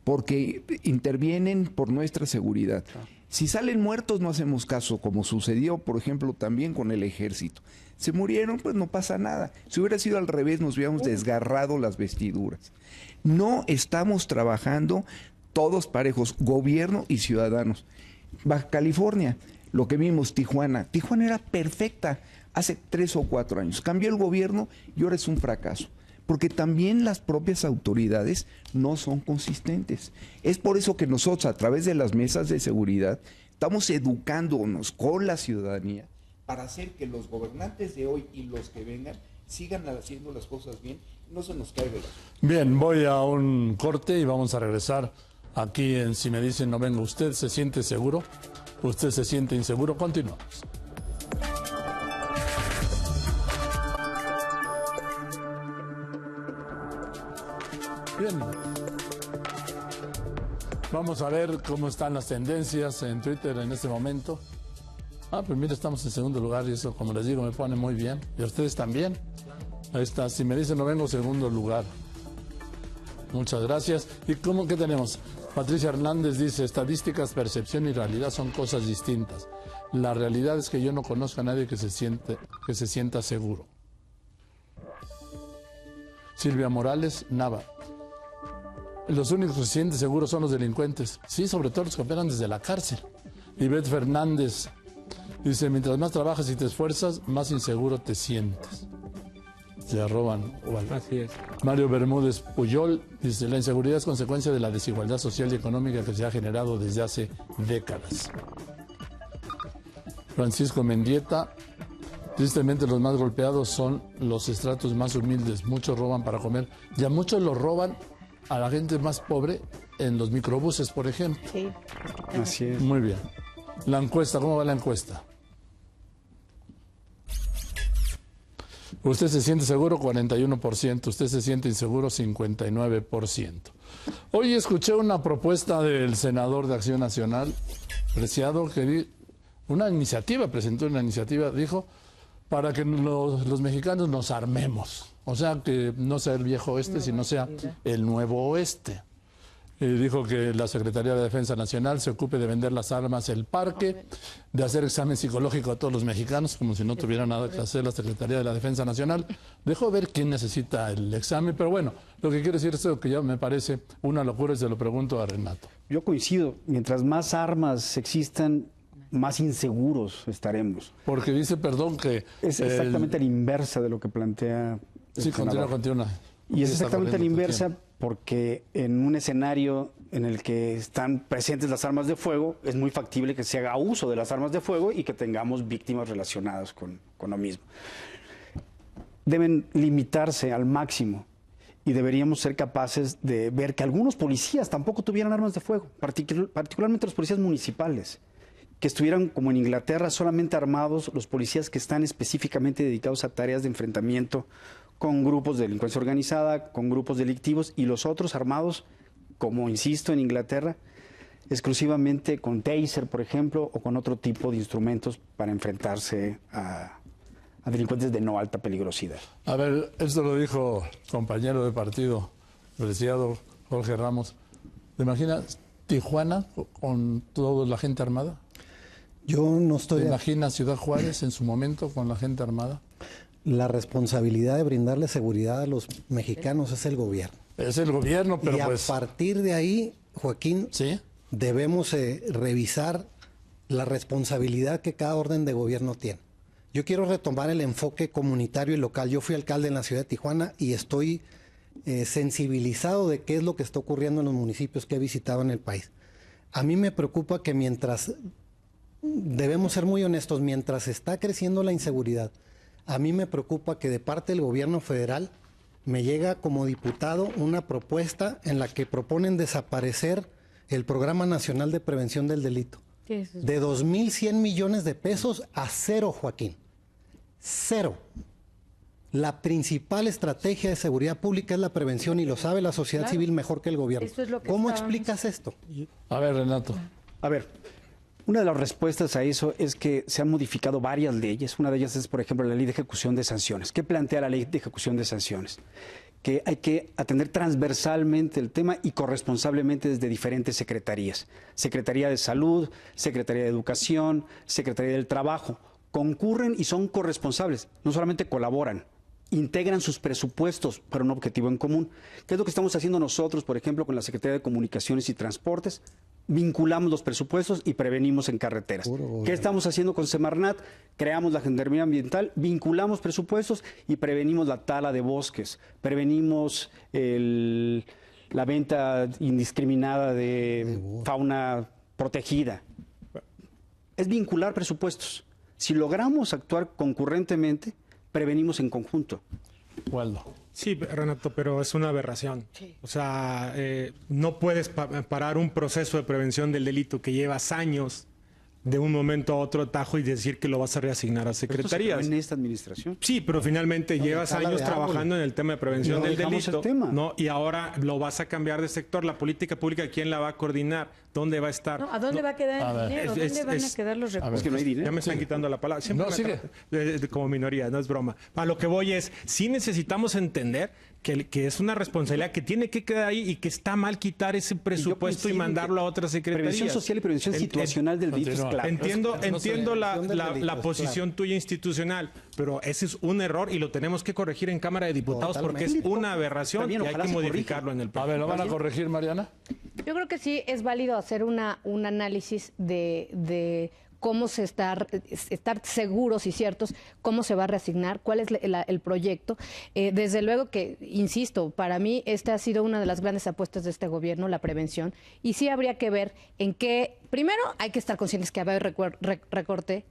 B: porque intervienen por nuestra seguridad. Si salen muertos no hacemos caso, como sucedió, por ejemplo, también con el ejército. Se murieron, pues no pasa nada. Si hubiera sido al revés, nos hubiéramos desgarrado las vestiduras. No estamos trabajando todos parejos, gobierno y ciudadanos. Baja California, lo que vimos, Tijuana era perfecta hace 3 o 4 años. Cambió el gobierno y ahora es un fracaso. Porque también las propias autoridades no son consistentes. Es por eso que nosotros, a través de las mesas de seguridad, estamos educándonos con la ciudadanía para hacer que los gobernantes de hoy y los que vengan sigan haciendo las cosas bien y no se nos caiga el asunto.
A: Bien, voy a un corte y vamos a regresar aquí en Si Me Dicen No Vengo. ¿Usted se siente seguro? ¿Usted se siente inseguro? Continuamos. Bien, vamos a ver cómo están las tendencias en Twitter en este momento. Pues mira, estamos en segundo lugar y eso, como les digo, me pone muy bien. ¿Y a ustedes también? Ahí está, Si Me Dicen No Vengo, segundo lugar. Muchas gracias. ¿Y qué tenemos? Patricia Hernández dice, estadísticas, percepción y realidad son cosas distintas. La realidad es que yo no conozco a nadie que se sienta seguro. Silvia Morales, Nava. Los únicos que se sienten seguros son los delincuentes. Sí, sobre todo los que operan desde la cárcel. Ivette Fernández dice, mientras más trabajas y te esfuerzas, más inseguro te sientes. Se arroban.
D: Así es.
A: Mario Bermúdez Puyol dice, la inseguridad es consecuencia de la desigualdad social y económica que se ha generado desde hace décadas. Francisco Mendieta, tristemente los más golpeados son los estratos más humildes. Muchos roban para comer. Ya muchos los roban a la gente más pobre en los microbuses, por ejemplo.
E: Sí.
C: Así es.
A: Muy bien. La encuesta, ¿cómo va la encuesta? Usted se siente seguro, 41%. Usted se siente inseguro, 59%. Hoy escuché una propuesta del senador de Acción Nacional, Preciado, que presentó una iniciativa, dijo, para que los mexicanos nos armemos. O sea, que no sea el viejo oeste, sino sea el nuevo oeste. Dijo que la Secretaría de Defensa Nacional se ocupe de vender las armas, el parque, de hacer examen psicológico a todos los mexicanos, como si no tuviera nada que hacer la Secretaría de la Defensa Nacional. Dejó ver quién necesita el examen, pero bueno, lo que quiero decir es que ya me parece una locura y se lo pregunto a Renato.
C: Yo coincido, mientras más armas existan, más inseguros estaremos.
A: Porque dice, perdón, que...
C: Es exactamente la inversa de lo que plantea el
A: Sí,
C: senador.
A: continúa.
C: Y es exactamente la inversa porque en un escenario en el que están presentes las armas de fuego, es muy factible que se haga uso de las armas de fuego y que tengamos víctimas relacionadas con lo mismo. Deben limitarse al máximo y deberíamos ser capaces de ver que algunos policías tampoco tuvieran armas de fuego, particularmente los policías municipales, que estuvieran como en Inglaterra solamente armados los policías que están específicamente dedicados a tareas de enfrentamiento con grupos de delincuencia organizada, con grupos delictivos, y los otros armados, como insisto, en Inglaterra, exclusivamente con taser, por ejemplo, o con otro tipo de instrumentos para enfrentarse a delincuentes de no alta peligrosidad.
A: A ver, esto lo dijo compañero de partido, el licenciado Jorge Ramos. ¿Te imaginas Tijuana con toda la gente armada?
F: Yo no
A: ¿Te
F: estoy...
A: imaginas Ciudad Juárez en su momento con la gente armada?
F: La responsabilidad de brindarle seguridad a los mexicanos es el gobierno.
A: Es el gobierno, pero
F: y a
A: pues...
F: partir de ahí, Joaquín,
A: ¿Sí?
F: debemos revisar la responsabilidad que cada orden de gobierno tiene. Yo quiero retomar el enfoque comunitario y local. Yo fui alcalde en la ciudad de Tijuana y estoy sensibilizado de qué es lo que está ocurriendo en los municipios que he visitado en el país. A mí me preocupa que debemos ser muy honestos, mientras está creciendo la inseguridad, a mí me preocupa que de parte del gobierno federal me llega como diputado una propuesta en la que proponen desaparecer el Programa Nacional de Prevención del Delito.
E: ¿Qué es eso?
F: De 2.100 millones de pesos a cero, Joaquín. Cero. La principal estrategia de seguridad pública es la prevención y lo sabe la sociedad
E: Claro.
F: civil mejor que el gobierno.
E: Eso es lo que
F: ¿Cómo
E: estábamos-
F: explicas esto?
A: A ver, Renato.
C: A ver, una de las respuestas a eso es que se han modificado varias leyes. Una de ellas es, por ejemplo, la Ley de Ejecución de Sanciones. ¿Qué plantea la Ley de Ejecución de Sanciones? Que hay que atender transversalmente el tema y corresponsablemente desde diferentes secretarías. Secretaría de Salud, Secretaría de Educación, Secretaría del Trabajo. Concurren y son corresponsables, no solamente colaboran, integran sus presupuestos para un objetivo en común. ¿Qué es lo que estamos haciendo nosotros, por ejemplo, con la Secretaría de Comunicaciones y Transportes? Vinculamos los presupuestos y prevenimos en carreteras. ¿Qué estamos haciendo con Semarnat? Creamos la Gendarmería Ambiental, vinculamos presupuestos y prevenimos la tala de bosques, prevenimos la venta indiscriminada de fauna protegida. Es vincular presupuestos. Si logramos actuar concurrentemente, prevenimos en conjunto.
A: Waldo.
D: Sí, Renato, pero es una aberración. O sea, no puedes parar un proceso de prevención del delito que llevas años de un momento a otro atajo y decir que lo vas a reasignar a
C: Esto se
D: secretarías.
C: creó en esta administración.
D: Sí, pero finalmente llevas
F: tala
D: años
F: de árbol.
D: trabajando en el tema de prevención
C: No
D: del
C: dejamos el
D: delito,
C: tema.
D: ¿no? Y ahora lo vas a cambiar de sector. La política pública, ¿quién la va a coordinar? ¿Dónde va a estar?
E: No, ¿a dónde va a quedar
A: A
E: el
A: ver,
E: dinero?
D: es-
E: ¿Dónde van
D: es-
E: a quedar los recursos?
C: Es que no hay dinero.
D: Ya me están quitando la palabra. Siempre
A: No,
D: me
A: sigue.
D: tratan como minoría, no es broma. A lo que voy es, sí necesitamos entender que es una responsabilidad que tiene que quedar ahí y que está mal quitar ese presupuesto y
C: coincido
D: mandarlo a otras secretarías.
C: Prevención social y prevención situacional del delito es
A: continúa.
C: clave.
D: Entiendo,
A: No sé.
D: entiendo la
F: Prevención del delito,
D: la posición
F: claro.
D: tuya institucional, pero ese es un error y lo tenemos que corregir en Cámara de Diputados porque es una aberración
C: También,
D: y hay
C: ojalá
D: que
C: se
D: modificarlo en el
A: A ver, ¿lo van a corregir, Mariana?
G: Yo creo que sí es válido hacer un análisis de cómo estar seguros y ciertos, cómo se va a reasignar, cuál es el proyecto. Desde luego que, insisto, para mí esta ha sido una de las grandes apuestas de este gobierno, la prevención, y sí habría que ver en qué, primero hay que estar conscientes que va a haber recorte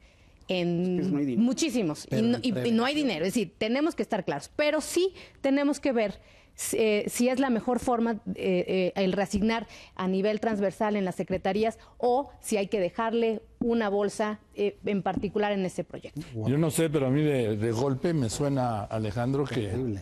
G: en
C: Es que no hay dinero.
G: muchísimos
F: Pero en
G: y no hay dinero, es decir, tenemos que estar claros, pero sí tenemos que ver si es la mejor forma el reasignar a nivel transversal en las secretarías o si hay que dejarle una bolsa en particular en ese proyecto.
A: Yo no sé, pero a mí de golpe me suena, Alejandro,
F: Terrible.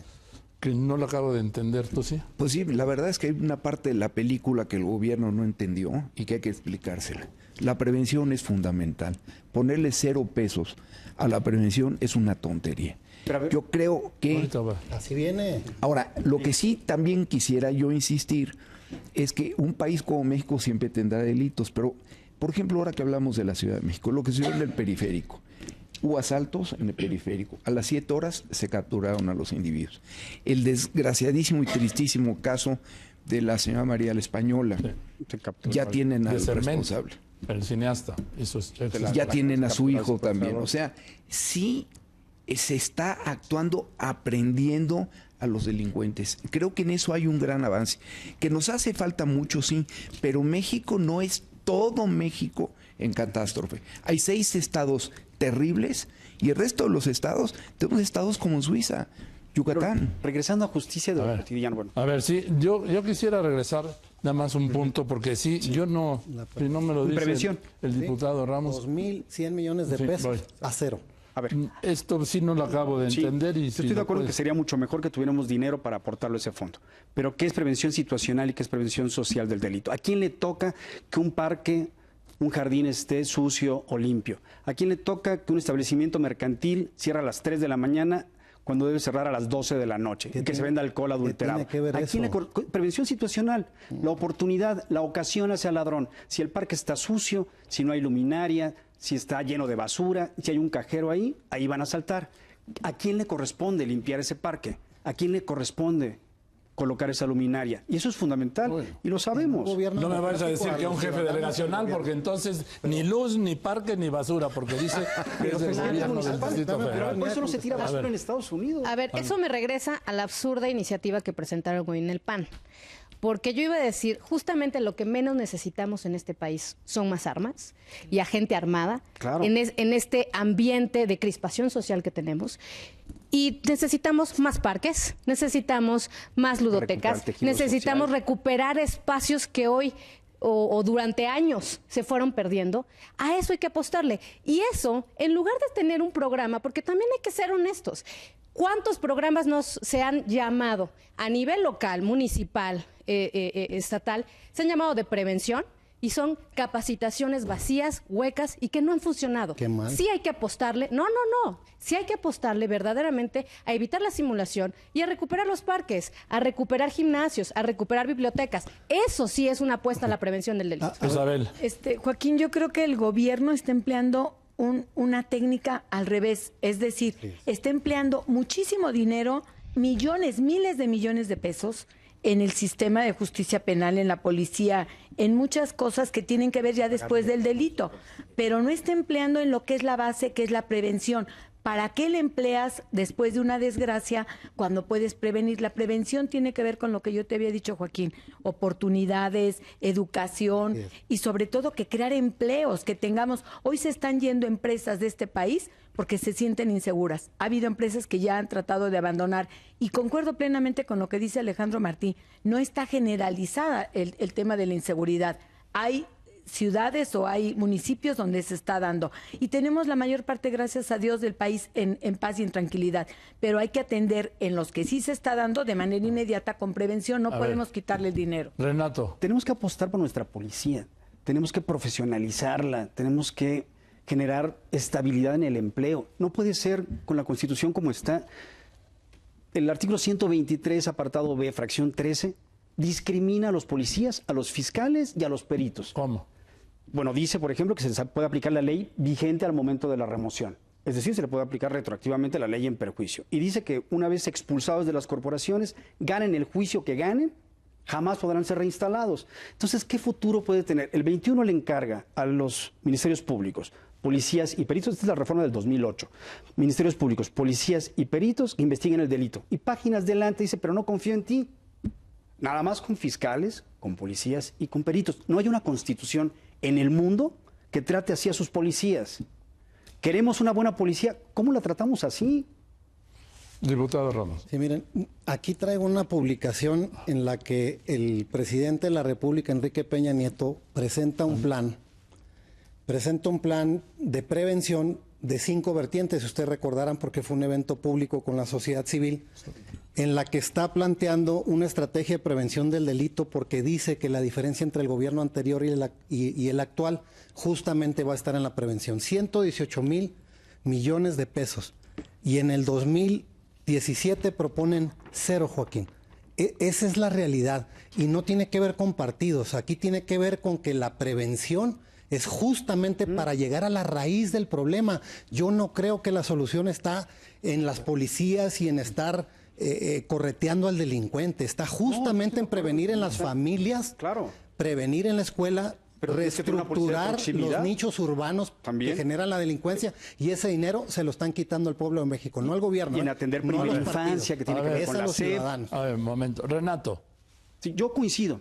A: que no lo acabo de entender. ¿Tú sí?
B: Pues sí, la verdad es que hay una parte de la película que el gobierno no entendió y que hay que explicársela. La prevención es fundamental. Ponerle 0 pesos a la prevención es una tontería.
C: Pero a ver-
B: Yo creo que...
A: Ahorita va.
F: Así viene.
B: Ahora, lo que sí también quisiera yo insistir es que un país como México siempre tendrá delitos, pero, por ejemplo, ahora que hablamos de la Ciudad de México, lo que sucedió en el periférico. Hubo asaltos en el periférico. A las 7 horas se capturaron a los individuos. El desgraciadísimo y tristísimo caso de la señora María la Española.
C: Se capturó
B: Ya
C: al-
B: tienen
A: De
B: al
A: Serment,
B: responsable.
A: el cineasta. Eso es
B: Ya tienen a su
C: captura
B: hijo
C: al
B: también.
C: secuestrador.
B: O sea, sí se está actuando aprendiendo a los delincuentes. Creo que en eso hay un gran avance. Que nos hace falta mucho, sí, pero México no es todo México en catástrofe. Hay 6 estados terribles y el resto de los estados, tenemos estados como Suiza, Yucatán.
C: Regresando a justicia de
A: A
C: lo
A: ver.
C: cotidiano, bueno,
A: A ver, sí, yo quisiera regresar nada más un punto, porque sí, yo no, si no me lo dice
C: Prevención.
A: el diputado Ramos.
F: 2.100 millones de
A: Sí,
F: pesos
A: voy.
F: a cero.
C: A ver.
A: Esto sí no lo acabo de
C: Sí,
A: entender. Y
C: estoy de acuerdo que sería mucho mejor que tuviéramos dinero para aportarlo a ese fondo. Pero ¿qué es prevención situacional y qué es prevención social del delito? ¿A quién le toca que un parque, un jardín esté sucio o limpio? ¿A quién le toca que un establecimiento mercantil cierre a las 3 de la mañana cuando debe cerrar a las 12 de la noche? Y que se venda alcohol adulterado.
F: tiene que ver
C: ¿A quién
F: eso?
C: prevención situacional, la oportunidad, la ocasión hacia el ladrón. Si el parque está sucio, si no hay luminaria, si está lleno de basura, si hay un cajero ahí, ahí van a asaltar. ¿A quién le corresponde limpiar ese parque? ¿A quién le corresponde colocar esa luminaria? Y eso es fundamental, y lo sabemos.
A: No me vayas a decir que a un jefe delegacional, porque entonces ni luz, ni parque, ni basura, porque dice que es del gobierno del Distrito
C: Pero
A: Federal.
C: por eso no se tira basura en Estados Unidos.
G: A ver, eso me regresa a la absurda iniciativa que presentaron hoy en el PAN. Porque yo iba a decir, justamente lo que menos necesitamos en este país son más armas y a gente armada
C: Claro.
G: en este ambiente de crispación social que tenemos. Y necesitamos más parques, necesitamos más
C: Recuperar
G: ludotecas,
C: tejido
G: necesitamos
C: social.
G: recuperar espacios que hoy o durante años se fueron perdiendo. A eso hay que apostarle. Y eso, en lugar de tener un programa, porque también hay que ser honestos, ¿cuántos programas se han llamado a nivel local, municipal, estatal, se han llamado de prevención? Y son capacitaciones vacías, huecas y que no han funcionado.
F: Qué mal.
G: Sí hay que apostarle, no. Sí hay que apostarle verdaderamente a evitar la simulación y a recuperar los parques, a recuperar gimnasios, a recuperar bibliotecas. Eso sí es una apuesta a la prevención del delito.
A: Isabel.
E: Joaquín, yo creo que el gobierno está empleando una técnica al revés, es decir, está empleando muchísimo dinero, millones, miles de millones de pesos en el sistema de justicia penal, en la policía, en muchas cosas que tienen que ver ya después del delito, pero no está empleando en lo que es la base, que es la prevención. ¿Para qué le empleas después de una desgracia cuando puedes prevenir? La prevención tiene que ver con lo que yo te había dicho, Joaquín, oportunidades, educación y sobre todo que crear empleos, que tengamos. Hoy se están yendo empresas de este país porque se sienten inseguras. Ha habido empresas que ya han tratado de abandonar y concuerdo plenamente con lo que dice Alejandro Martí. No está generalizada el tema de la inseguridad. Hay ciudades o hay municipios donde se está dando. Y tenemos la mayor parte, gracias a Dios, del país en paz y en tranquilidad. Pero hay que atender en los que sí se está dando de manera inmediata con prevención. No podemos quitarle el dinero.
A: Renato.
C: Tenemos que apostar por nuestra policía, tenemos que profesionalizarla, tenemos que generar estabilidad en el empleo. No puede ser con la Constitución como está. El artículo 123, apartado B, fracción 13, discrimina a los policías, a los fiscales y a los peritos.
A: ¿Cómo?
C: Bueno, dice, por ejemplo, que se puede aplicar la ley vigente al momento de la remoción. Es decir, se le puede aplicar retroactivamente la ley en perjuicio. Y dice que una vez expulsados de las corporaciones, ganen el juicio que ganen, jamás podrán ser reinstalados. Entonces, ¿qué futuro puede tener? El 21 le encarga a los ministerios públicos, policías y peritos, esta es la reforma del 2008, ministerios públicos, policías y peritos que investiguen el delito. Y páginas delante dice, pero no confío en ti. Nada más con fiscales, con policías y con peritos. No hay una constitución en el mundo que trate así a sus policías. Queremos una buena policía, ¿cómo la tratamos así?
A: Diputado Ramos.
F: Sí, miren, aquí traigo una publicación en la que el presidente de la República, Enrique Peña Nieto, presenta un plan de prevención de 5 vertientes, si ustedes recordarán, porque fue un evento público con la sociedad civil, en la que está planteando una estrategia de prevención del delito, porque dice que la diferencia entre el gobierno anterior y el actual justamente va a estar en la prevención. 118,000 millones de pesos. Y en el 2017 proponen 0, Joaquín. Esa es la realidad. Y no tiene que ver con partidos. Aquí tiene que ver con que la prevención es justamente para llegar a la raíz del problema. Yo no creo que la solución está en las policías y en estar correteando al delincuente. Está justamente en prevenir en las familias,
C: Claro.
F: prevenir en la escuela,
C: Pero tienes que tener una policía de
F: reestructurar
C: proximidad.
F: los nichos urbanos
C: También.
F: que generan la delincuencia, y ese dinero se lo están quitando al pueblo de México, no al gobierno.
C: Y en atender
F: no a
C: primera
F: los partidos.
C: infancia, que tiene
A: A
C: que
A: ver,
C: ver con
F: Es a
C: la
F: los
C: SEP.
F: ciudadanos.
A: A ver, un momento. Renato.
C: Sí, yo coincido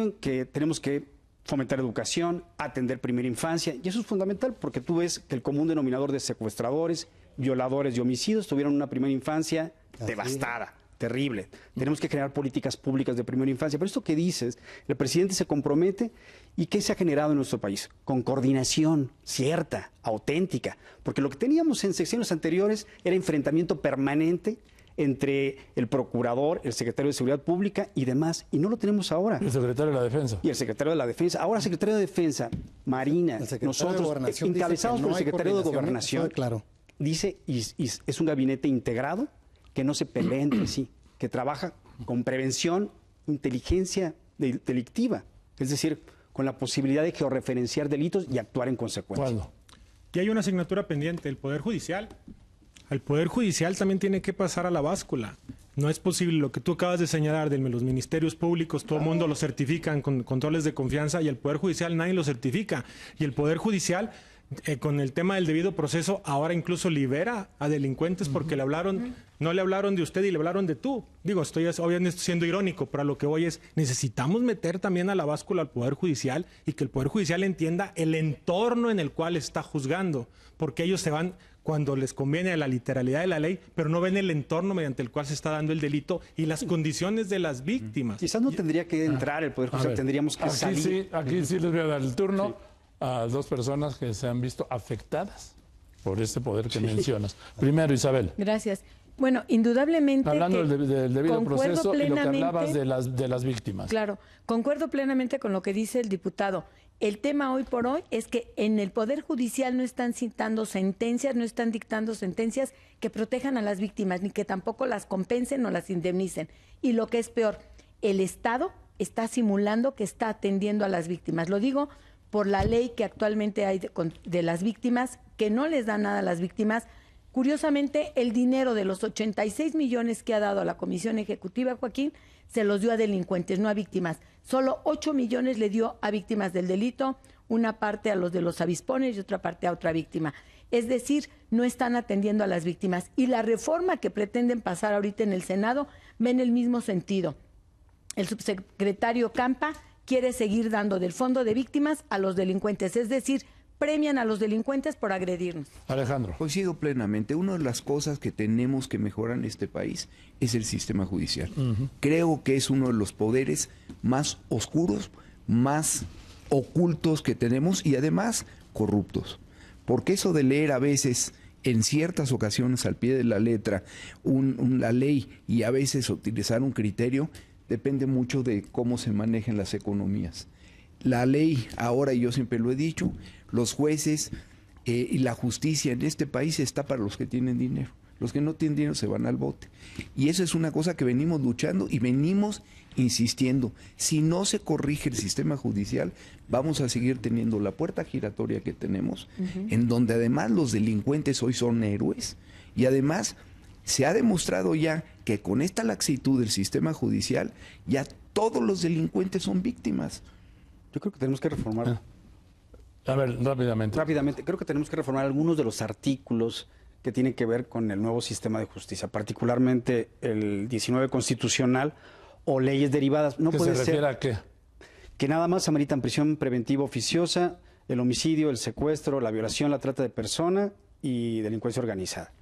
C: en que tenemos que fomentar educación, atender primera infancia, y eso es fundamental porque tú ves que el común denominador de secuestradores, violadores y homicidios tuvieron una primera infancia devastada, terrible. Tenemos que generar políticas públicas de primera infancia. Pero esto que dices, el presidente se compromete, ¿y qué se ha generado en nuestro país? Con coordinación cierta, auténtica. Porque lo que teníamos en secciones anteriores era enfrentamiento permanente entre el procurador, el secretario de Seguridad Pública y demás, y no lo tenemos ahora.
A: El secretario de la Defensa.
C: Y el secretario de la Defensa. Ahora secretario de Defensa, Marina, nosotros, encabezados por el secretario de Gobernación,
F: claro.
C: Dice, y es un gabinete integrado, que no se pelee entre sí, que trabaja con prevención, inteligencia delictiva, es decir, con la posibilidad de georreferenciar delitos y actuar en consecuencia.
A: ¿Cuándo?
D: Y hay una asignatura pendiente, el Poder Judicial. El Poder Judicial también tiene que pasar a la báscula. No es posible lo que tú acabas de señalar de los ministerios públicos, todo el mundo lo certifican con controles de confianza y el Poder Judicial nadie lo certifica. Y el Poder Judicial, con el tema del debido proceso, ahora incluso libera a delincuentes porque le hablaron, no le hablaron de usted y le hablaron de tú. Digo, estoy obviamente siendo irónico, pero a lo que voy es, necesitamos meter también a la báscula al Poder Judicial y que el Poder Judicial entienda el entorno en el cual está juzgando, porque ellos se van cuando les conviene a la literalidad de la ley, pero no ven el entorno mediante el cual se está dando el delito y las condiciones de las víctimas.
C: Quizás no tendría que entrar el Poder Judicial, tendríamos que salir.
A: Aquí sí les voy a dar el turno a dos personas que se han visto afectadas por este poder que mencionas. Primero, Isabel.
E: Gracias. Bueno, indudablemente.
A: Hablando del debido proceso y lo que hablabas de las víctimas.
E: Claro, concuerdo plenamente con lo que dice el diputado. El tema hoy por hoy es que en el Poder Judicial no están citando sentencias, no están dictando sentencias que protejan a las víctimas, ni que tampoco las compensen o las indemnicen. Y lo que es peor, el Estado está simulando que está atendiendo a las víctimas. Lo digo por la ley que actualmente hay de las víctimas, que no les da nada a las víctimas. Curiosamente, el dinero de los 86 millones que ha dado a la Comisión Ejecutiva, Joaquín, se los dio a delincuentes, no a víctimas. Solo 8 millones le dio a víctimas del delito, una parte a los de los avispones y otra parte a otra víctima. Es decir, no están atendiendo a las víctimas. Y la reforma que pretenden pasar ahorita en el Senado va en el mismo sentido. El subsecretario Campa quiere seguir dando del fondo de víctimas a los delincuentes, es decir, premian a los delincuentes por agredirnos.
A: Alejandro.
B: Coincido plenamente. Una de las cosas que tenemos que mejorar en este país es el sistema judicial. Creo que es uno de los poderes más oscuros, más ocultos que tenemos y además corruptos. Porque eso de leer a veces, en ciertas ocasiones al pie de la letra, la ley y a veces utilizar un criterio, depende mucho de cómo se manejan las economías. La ley, ahora, y yo siempre lo he dicho, los jueces y la justicia en este país está para los que tienen dinero. Los que no tienen dinero se van al bote. Y eso es una cosa que venimos luchando y venimos insistiendo. Si no se corrige el sistema judicial, vamos a seguir teniendo la puerta giratoria que tenemos, en donde además los delincuentes hoy son héroes. Y además se ha demostrado ya que con esta laxitud del sistema judicial, ya todos los delincuentes son víctimas.
C: Yo creo que tenemos que reformar.
A: A ver, rápidamente.
C: Rápidamente, creo que tenemos que reformar algunos de los artículos que tienen que ver con el nuevo sistema de justicia, particularmente el 19 constitucional o leyes derivadas. No puede ser. ¿Qué se refiere
A: a qué?
C: Que nada más ameritan prisión preventiva oficiosa, el homicidio, el secuestro, la violación, la trata de persona y delincuencia organizada.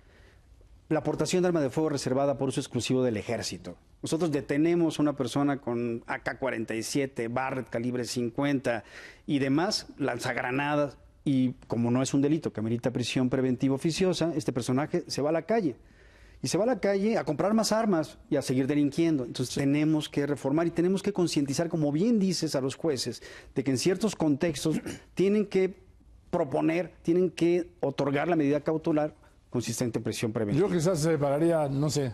C: La aportación de arma de fuego reservada por uso exclusivo del ejército. Nosotros detenemos a una persona con AK-47, Barrett calibre 50 y demás, lanzagranadas, y como no es un delito que amerita prisión preventiva oficiosa, este personaje se va a la calle. Y se va a la calle a comprar más armas y a seguir delinquiendo. Entonces tenemos que reformar y tenemos que concientizar, como bien dices, a los jueces, de que en ciertos contextos tienen que proponer, tienen que otorgar la medida cautelar consistente en prisión preventiva.
A: Yo quizás separaría, no sé,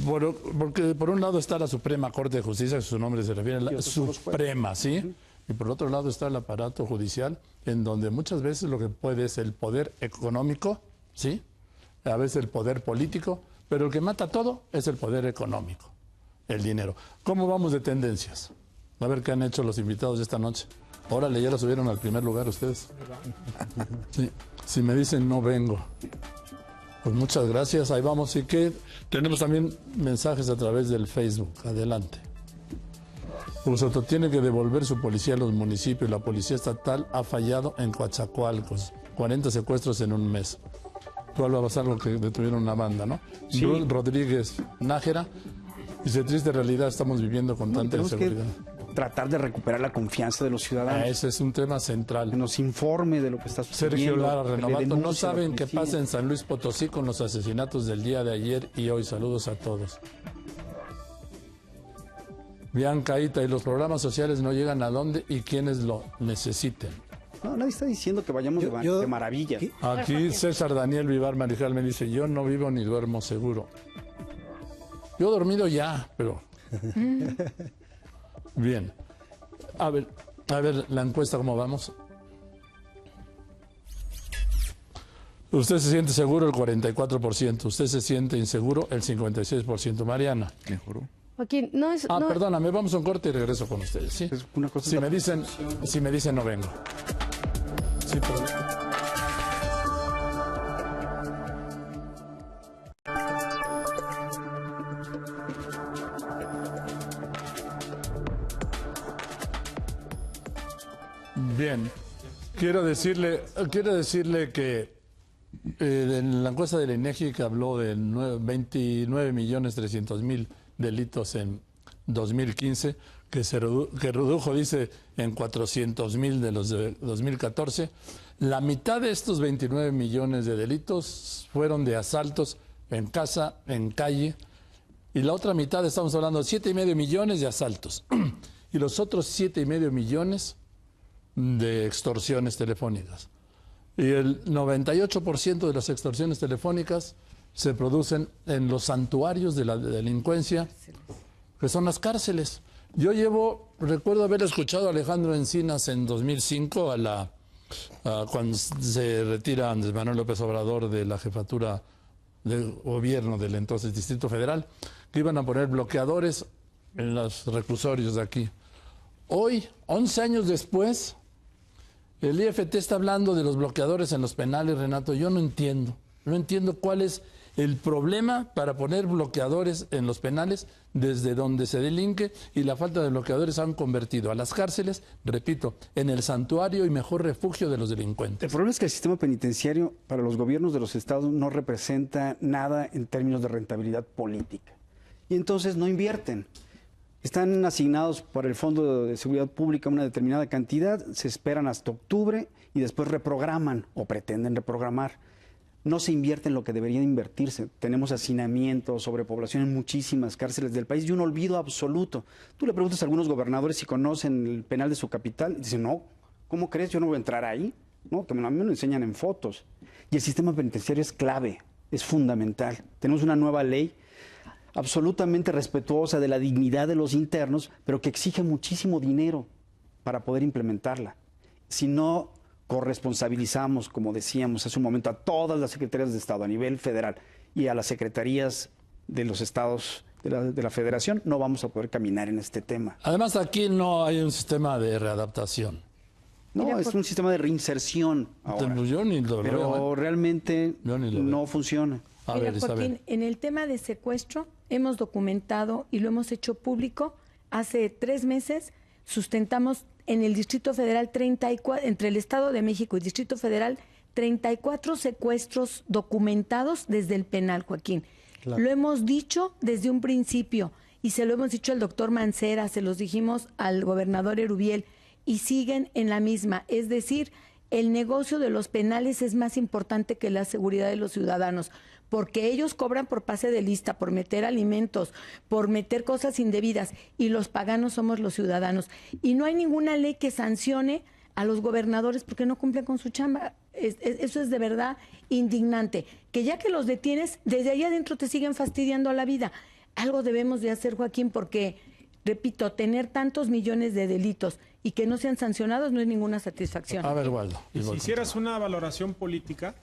A: porque por un lado está la Suprema Corte de Justicia, que su nombre se refiere a la Suprema, ¿sí? Y por otro lado está el aparato judicial, en donde muchas veces lo que puede es el poder económico, ¿sí? A veces el poder político, pero el que mata todo es el poder económico, el dinero. ¿Cómo vamos de tendencias? A ver qué han hecho los invitados de esta noche. Órale, ya lo subieron al primer lugar ustedes. Sí. Si me dicen no vengo, pues muchas gracias, ahí vamos. Y que tenemos también mensajes a través del Facebook. Adelante. Soto tiene que devolver su policía a los municipios. La policía estatal ha fallado en Coatzacoalcos. 40 secuestros en un mes. Tú hablabas algo que detuvieron una banda, ¿no?
C: Sí.
A: Rodríguez Nájera dice, triste realidad estamos viviendo con tanta
C: Tenemos que
A: inseguridad.
C: tratar de recuperar la confianza de los ciudadanos.
A: Ese es un tema
C: Que
A: central.
C: nos informe de lo que está sucediendo.
A: Sergio Lara
C: que le
A: Renovato, no
C: denuncie a la
A: saben qué
C: policía.
A: pasa en San Luis Potosí con los asesinatos del día de ayer y hoy. Saludos a todos. Bianca Ita, y los programas sociales no llegan a dónde y quienes lo necesiten.
C: No, nadie está diciendo que vayamos de maravilla.
A: Aquí César Daniel Vivar Marijal me dice, yo no vivo ni duermo seguro. Yo he dormido ya, pero... Bien. A ver, la encuesta, ¿cómo vamos? Usted se siente seguro el 44%, usted se siente inseguro el 56%. Mariana.
B: Mejoró.
G: Joaquín, no es... no-
A: Perdóname, vamos a un corte y regreso con ustedes, ¿sí?
C: Es una cosa
A: Si me dicen no vengo. Sí, pero... Bien, quiero decirle que en la encuesta del INEGI que habló de 29.300.000 delitos en 2015, que redujo, dice, en 400.000 de los de 2014, la mitad de estos 29 millones de delitos fueron de asaltos en casa, en calle, y la otra mitad, estamos hablando de 7,5 millones de asaltos, y los otros 7,5 millones de extorsiones telefónicas. Y el 98% de las extorsiones telefónicas se producen en los santuarios de la delincuencia, que son las cárceles. Recuerdo haber escuchado a Alejandro Encinas en 2005, cuando se retira Andrés Manuel López Obrador de la jefatura del gobierno del entonces Distrito Federal, que iban a poner bloqueadores en los reclusorios de aquí. Hoy, 11 años después, el IFT está hablando de los bloqueadores en los penales, Renato. Yo no entiendo cuál es el problema para poner bloqueadores en los penales desde donde se delinque, y la falta de bloqueadores han convertido a las cárceles, repito, en el santuario y mejor refugio de los delincuentes.
C: El problema es que el sistema penitenciario para los gobiernos de los estados no representa nada en términos de rentabilidad política. Y entonces no invierten. Están asignados para el Fondo de Seguridad Pública una determinada cantidad, se esperan hasta octubre y después reprograman o pretenden reprogramar. No se invierte en lo que debería invertirse. Tenemos hacinamiento, sobrepoblación en muchísimas cárceles del país y un olvido absoluto. Tú le preguntas a algunos gobernadores si conocen el penal de su capital y dicen, no, ¿cómo crees? Yo no voy a entrar ahí. No, que a mí me lo enseñan en fotos. Y el sistema penitenciario es clave, es fundamental. Tenemos una nueva ley absolutamente respetuosa de la dignidad de los internos, pero que exige muchísimo dinero para poder implementarla. Si no corresponsabilizamos, como decíamos hace un momento, a todas las secretarías de Estado a nivel federal y a las secretarías de los estados de la federación, no vamos a poder caminar en este tema.
A: Además, aquí no hay un sistema de readaptación.
C: No,
E: Mira,
C: es un sistema de reinserción ahora,
A: Yo ni lo
C: pero
A: veo.
C: realmente
A: Yo ni lo veo.
C: no funciona.
A: A
E: Mira,
A: ver,
E: Joaquín,
A: Isabel.
E: en el tema de secuestro hemos documentado y lo hemos hecho público. Hace 3 meses sustentamos en el Distrito Federal 34, entre el Estado de México y Distrito Federal, 34 secuestros documentados desde el penal, Joaquín.
F: Claro.
E: Lo hemos dicho desde un principio y se lo hemos dicho al doctor Mancera, se los dijimos al gobernador Erubiel y siguen en la misma. Es decir, el negocio de los penales es más importante que la seguridad de los ciudadanos, porque ellos cobran por pase de lista, por meter alimentos, por meter cosas indebidas, y los paganos somos los ciudadanos. Y no hay ninguna ley que sancione a los gobernadores porque no cumplen con su chamba. Eso es de verdad indignante. Que ya que los detienes, desde ahí adentro te siguen fastidiando la vida. Algo debemos de hacer, Joaquín, porque, repito, tener tantos millones de delitos y que no sean sancionados no es ninguna satisfacción.
A: A ver, Waldo.
D: Si hicieras una valoración política,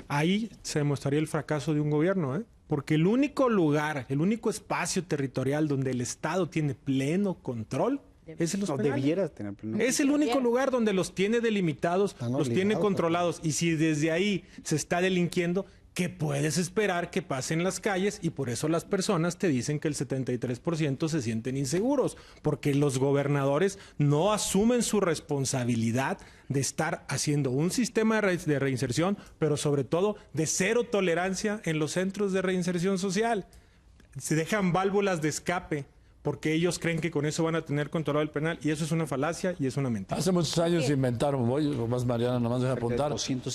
D: ahí se demostraría el fracaso de un gobierno, ¿eh? Porque el único lugar, el único espacio territorial donde el Estado tiene pleno control es en los
C: No,
D: penales.
C: debiera tener pleno.
D: Es el único lugar donde los tiene delimitados,
F: Están
D: los tiene
F: obligados,
D: controlados. Y si desde ahí se está delinquiendo, que puedes esperar que pase en las calles, y por eso las personas te dicen que el 73% se sienten inseguros, porque los gobernadores no asumen su responsabilidad de estar haciendo un sistema de reinserción, pero sobre todo de cero tolerancia en los centros de reinserción social. Se dejan válvulas de escape porque ellos creen que con eso van a tener controlado el penal, y eso es una falacia y es una mentira.
A: Hace muchos años inventaron, más Mariana, nomás deja apuntar,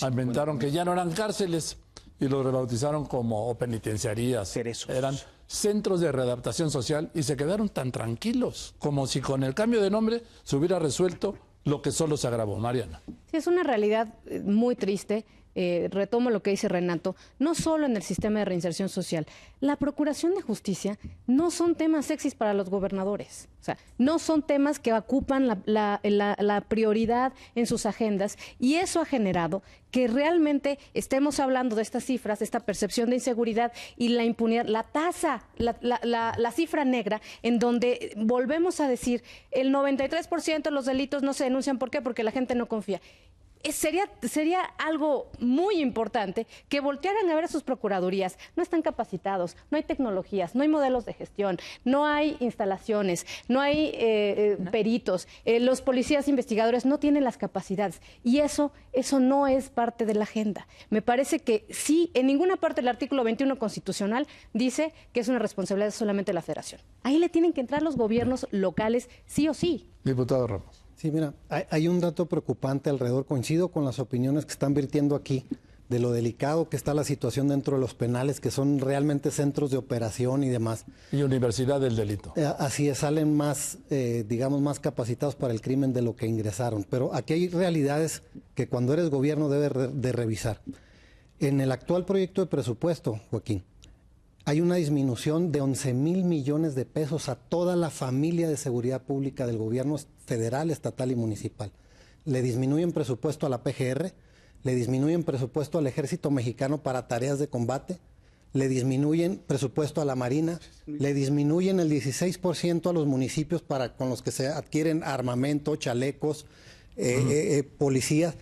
A: inventaron que ya no eran cárceles y los rebautizaron como o penitenciarías.
C: Cerezos.
A: Eran centros de readaptación social y se quedaron tan tranquilos, como si con el cambio de nombre se hubiera resuelto lo que solo se agravó. Mariana.
G: Sí, es una realidad muy triste. Retomo lo que dice Renato, no solo en el sistema de reinserción social. La procuración de justicia no son temas sexys para los gobernadores. O sea, no son temas que ocupan la prioridad en sus agendas, y eso ha generado que realmente estemos hablando de estas cifras, esta percepción de inseguridad y la impunidad, la tasa, la cifra negra, en donde volvemos a decir el 93% de los delitos no se denuncian. ¿Por qué? Porque la gente no confía. Sería algo muy importante que voltearan a ver a sus procuradurías. No están capacitados, no hay tecnologías, no hay modelos de gestión, no hay instalaciones, no hay peritos, los policías investigadores no tienen las capacidades, y eso no es parte de la agenda. Me parece que sí, en ninguna parte del artículo 21 constitucional dice que es una responsabilidad solamente de la Federación. Ahí le tienen que entrar los gobiernos locales sí o sí.
A: Diputado Ramos.
F: Sí, mira, hay un dato preocupante alrededor. Coincido con las opiniones que están vertiendo aquí de lo delicado que está la situación dentro de los penales, que son realmente centros de operación y demás.
A: Y Universidad del Delito.
F: Así es, salen más, digamos, más capacitados para el crimen de lo que ingresaron. Pero aquí hay realidades que cuando eres gobierno debes de revisar. En el actual proyecto de presupuesto, Joaquín, hay una disminución de 11,000 millones de pesos a toda la familia de seguridad pública del gobierno federal, estatal y municipal. Le disminuyen presupuesto a la PGR, le disminuyen presupuesto al Ejército Mexicano para tareas de combate, le disminuyen presupuesto a la Marina, le disminuyen el 16% a los municipios con los que se adquieren armamento, chalecos, policías.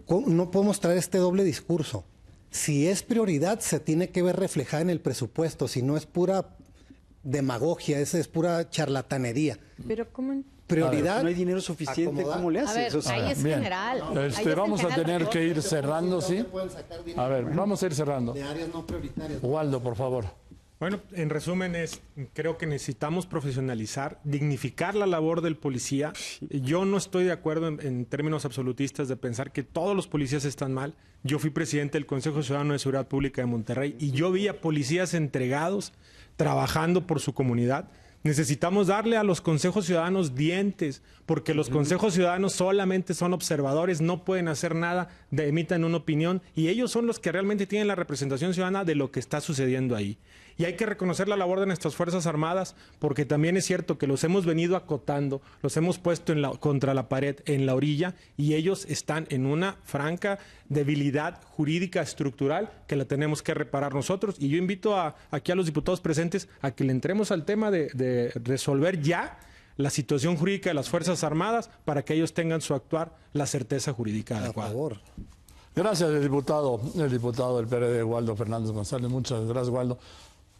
F: No podemos traer este doble discurso. Si es prioridad, se tiene que ver reflejada en el presupuesto, si no es pura demagogia, es pura charlatanería.
E: Pero ¿cómo?
C: Prioridad, no hay dinero suficiente, ¿cómo le haces?
G: A ver,
C: O sea,
G: ahí es
A: bien.
G: general.
A: Vamos a tener que ir cerrando, ¿sí? A ver, vamos a ir cerrando.
F: De áreas no prioritarias.
A: Waldo, por favor.
D: Bueno, en resumen creo que necesitamos profesionalizar, dignificar la labor del policía. Yo no estoy de acuerdo en términos absolutistas de pensar que todos los policías están mal. Yo fui presidente del Consejo Ciudadano de Seguridad Pública de Monterrey y yo vi a policías entregados, trabajando por su comunidad. Necesitamos darle a los consejos ciudadanos dientes, porque los consejos ciudadanos solamente son observadores, no pueden hacer nada, emitan una opinión, y ellos son los que realmente tienen la representación ciudadana de lo que está sucediendo ahí. Y hay que reconocer la labor de nuestras Fuerzas Armadas, porque también es cierto que los hemos venido acotando, los hemos puesto contra la pared, en la orilla, y ellos están en una franca debilidad jurídica estructural que la tenemos que reparar nosotros. Y yo invito aquí a los diputados presentes a que le entremos al tema de resolver ya la situación jurídica de las Fuerzas Armadas para que ellos tengan su actuar la certeza jurídica adecuada.
F: A favor.
A: Gracias, el diputado del PRD, Waldo Fernández González. Muchas gracias, Waldo.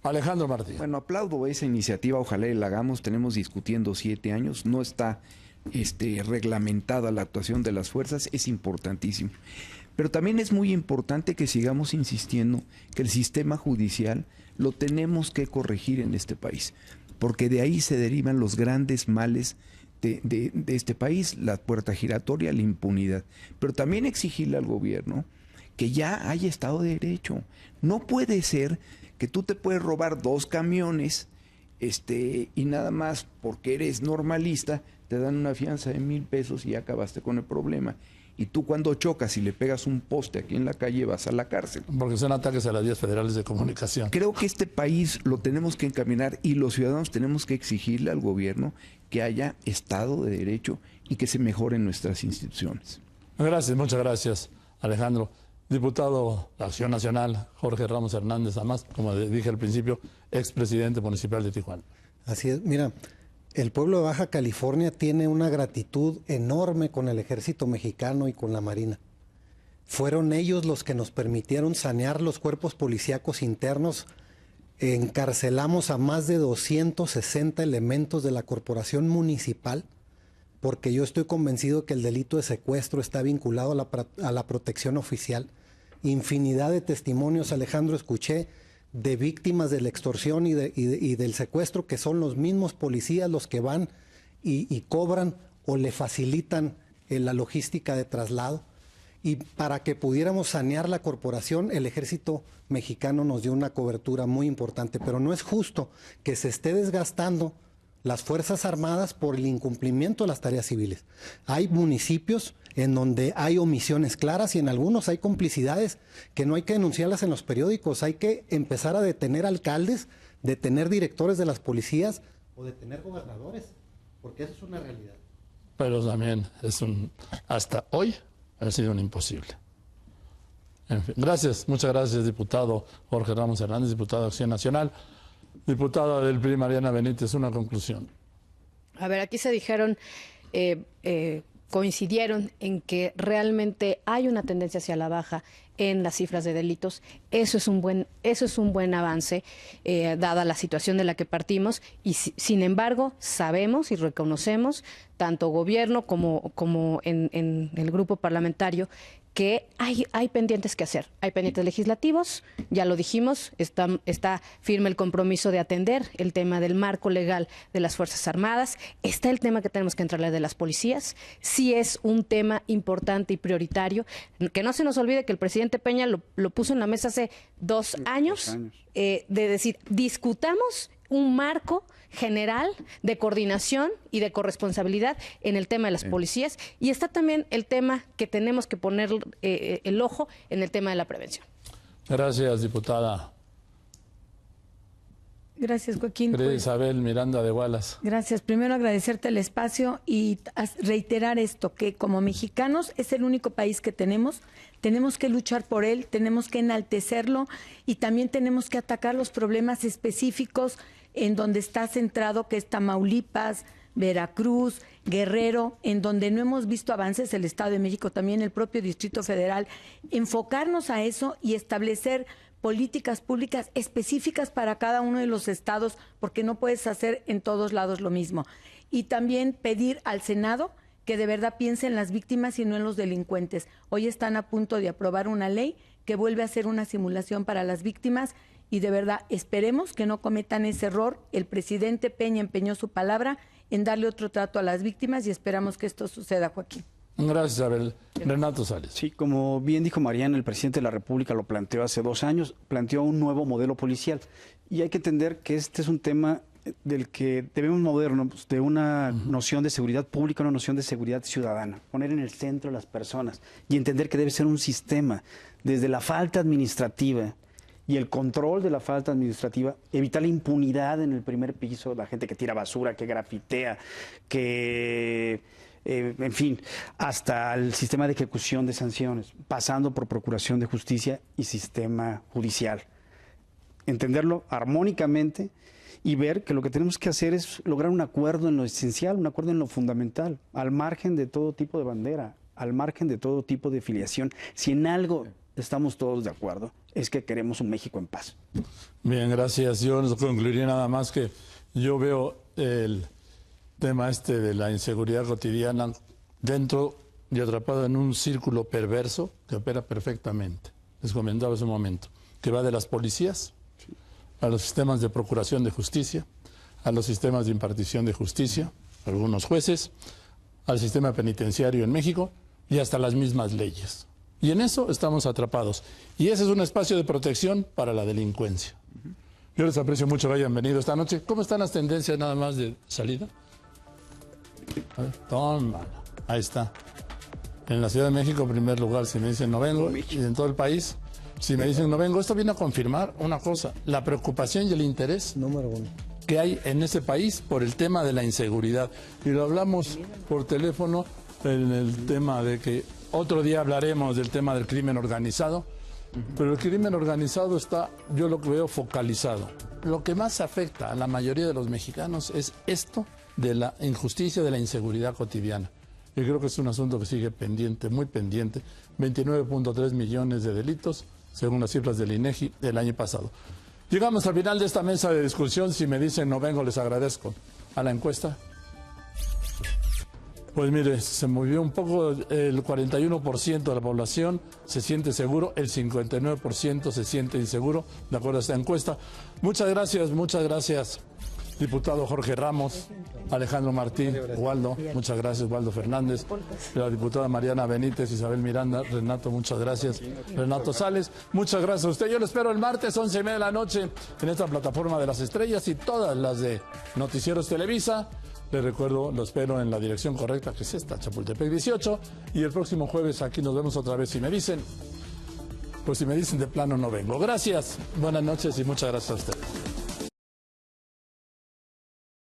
A: Alejandro Martí.
B: Bueno, aplaudo esa iniciativa, ojalá y la hagamos. Tenemos discutiendo 7 años, no está reglamentada la actuación de las fuerzas, es importantísimo. Pero también es muy importante que sigamos insistiendo que el sistema judicial lo tenemos que corregir en este país, porque de ahí se derivan los grandes males de este país, la puerta giratoria, la impunidad. Pero también exigirle al gobierno que ya haya Estado de Derecho. No puede ser que tú te puedes robar 2 camiones y nada más porque eres normalista te dan una fianza de 1,000 pesos y ya acabaste con el problema. Y tú cuando chocas y le pegas un poste aquí en la calle vas a la cárcel.
A: Porque son ataques a las vías federales de comunicación.
B: Creo que este país lo tenemos que encaminar y los ciudadanos tenemos que exigirle al gobierno que haya Estado de Derecho y que se mejoren nuestras instituciones.
A: Gracias, muchas gracias, Alejandro. Diputado de Acción Nacional, Jorge Ramos Hernández, además, como dije al principio, expresidente municipal de Tijuana.
F: Así es, mira, el pueblo de Baja California tiene una gratitud enorme con el Ejército Mexicano y con la Marina. Fueron ellos los que nos permitieron sanear los cuerpos policíacos internos. Encarcelamos a más de 260 elementos de la corporación municipal, porque yo estoy convencido que el delito de secuestro está vinculado a la protección oficial. Infinidad de testimonios, Alejandro, escuché de víctimas de la extorsión y del secuestro, que son los mismos policías los que van y cobran o le facilitan la logística de traslado. Y para que pudiéramos sanear la corporación, el ejército mexicano nos dio una cobertura muy importante, pero no es justo que se esté desgastando las Fuerzas Armadas por el incumplimiento de las tareas civiles. Hay municipios en donde hay omisiones claras y en algunos hay complicidades que no hay que denunciarlas en los periódicos. Hay que empezar a detener alcaldes, detener directores de las policías o detener gobernadores, porque eso es una realidad.
A: Pero también hasta hoy ha sido un imposible. En fin, gracias, muchas gracias, diputado Jorge Ramos Hernández, diputado de Acción Nacional. Diputada del PRI, Mariana Benítez, una conclusión.
G: A ver, aquí se dijeron, coincidieron en que realmente hay una tendencia hacia la baja en las cifras de delitos. Eso es un buen avance, dada la situación de la que partimos. Y sin embargo, sabemos y reconocemos, tanto gobierno como en el grupo parlamentario, que hay pendientes que hacer. Hay pendientes legislativos, ya lo dijimos, está firme el compromiso de atender el tema del marco legal de las Fuerzas Armadas, está el tema que tenemos que entrarle de las policías, sí es un tema importante y prioritario, que no se nos olvide que el presidente Peña lo puso en la mesa hace 2 años, de decir, discutamos un marco general de coordinación y de corresponsabilidad en el tema de las policías, y está también el tema que tenemos que poner el ojo en el tema de la prevención.
A: Gracias, diputada.
E: Gracias, Joaquín.
A: Querida Isabel Miranda de Wallace.
E: Gracias. Primero agradecerte el espacio y reiterar esto, que como mexicanos es el único país que tenemos que luchar por él, tenemos que enaltecerlo y también tenemos que atacar los problemas específicos en donde está centrado, que es Tamaulipas, Veracruz, Guerrero, en donde no hemos visto avances, el Estado de México, también el propio Distrito Federal, enfocarnos a eso y establecer políticas públicas específicas para cada uno de los estados, porque no puedes hacer en todos lados lo mismo. Y también pedir al Senado que de verdad piense en las víctimas y no en los delincuentes. Hoy están a punto de aprobar una ley que vuelve a hacer una simulación para las víctimas y de verdad esperemos que no cometan ese error. El presidente Peña empeñó su palabra en darle otro trato a las víctimas y esperamos que esto suceda, Joaquín.
A: Gracias, Abel. Renato Sales.
C: Sí, como bien dijo Mariana, el presidente de la República lo planteó hace 2 años, planteó un nuevo modelo policial. Y hay que entender que este es un tema del que debemos movernos de una noción de seguridad pública a una noción de seguridad ciudadana, poner en el centro a las personas y entender que debe ser un sistema, desde la falta administrativa y el control de la falta administrativa, evitar la impunidad en el primer piso, la gente que tira basura, que grafitea, que... en fin, hasta el sistema de ejecución de sanciones, pasando por procuración de justicia y sistema judicial. Entenderlo armónicamente y ver que lo que tenemos que hacer es lograr un acuerdo en lo esencial, un acuerdo en lo fundamental, al margen de todo tipo de bandera, al margen de todo tipo de filiación. Si en algo estamos todos de acuerdo, es que queremos un México en paz.
A: Bien, gracias. Yo concluiría nada más que yo veo el tema de la inseguridad cotidiana dentro y atrapado en un círculo perverso que opera perfectamente. Les comentaba hace un momento, que va de las policías a los sistemas de procuración de justicia, a los sistemas de impartición de justicia, algunos jueces, al sistema penitenciario en México y hasta las mismas leyes. Y en eso estamos atrapados. Y ese es un espacio de protección para la delincuencia. Yo les aprecio mucho que hayan venido esta noche. ¿Cómo están las tendencias nada más de salida? A ver, tómala. Ahí está. En la Ciudad de México, en primer lugar, si me dicen no vengo, y en todo el país, si me dicen no vengo, esto viene a confirmar una cosa, la preocupación y el interés
F: Número 1.
A: que hay en ese país por el tema de la inseguridad. Y lo hablamos por teléfono en el tema de que otro día hablaremos del tema del crimen organizado, pero el crimen organizado está, yo lo veo focalizado. Lo que más afecta a la mayoría de los mexicanos es esto de la injusticia, de la inseguridad cotidiana. y creo que es un asunto que sigue pendiente, muy pendiente. 29.3 millones de delitos, según las cifras del INEGI del año pasado. Llegamos al final de esta mesa de discusión. Si me dicen no vengo, les agradezco. ¿A la encuesta? Pues mire, se movió un poco, el 41% de la población se siente seguro, el 59% se siente inseguro, de acuerdo a esta encuesta. Muchas gracias, diputado Jorge Ramos, Alejandro Martín, Waldo, muchas gracias, Waldo Fernández, la diputada Mariana Benítez, Isabel Miranda, Renato, muchas gracias, Renato Sales, muchas gracias a usted. Yo lo espero el martes, 11:30 de la noche, en esta plataforma de las estrellas y todas las de Noticieros Televisa. Les recuerdo, lo espero en la dirección correcta, que es esta, Chapultepec 18. Y el próximo jueves aquí nos vemos otra vez. Si me dicen, pues si me dicen de plano no vengo. Gracias, buenas noches y muchas gracias a ustedes.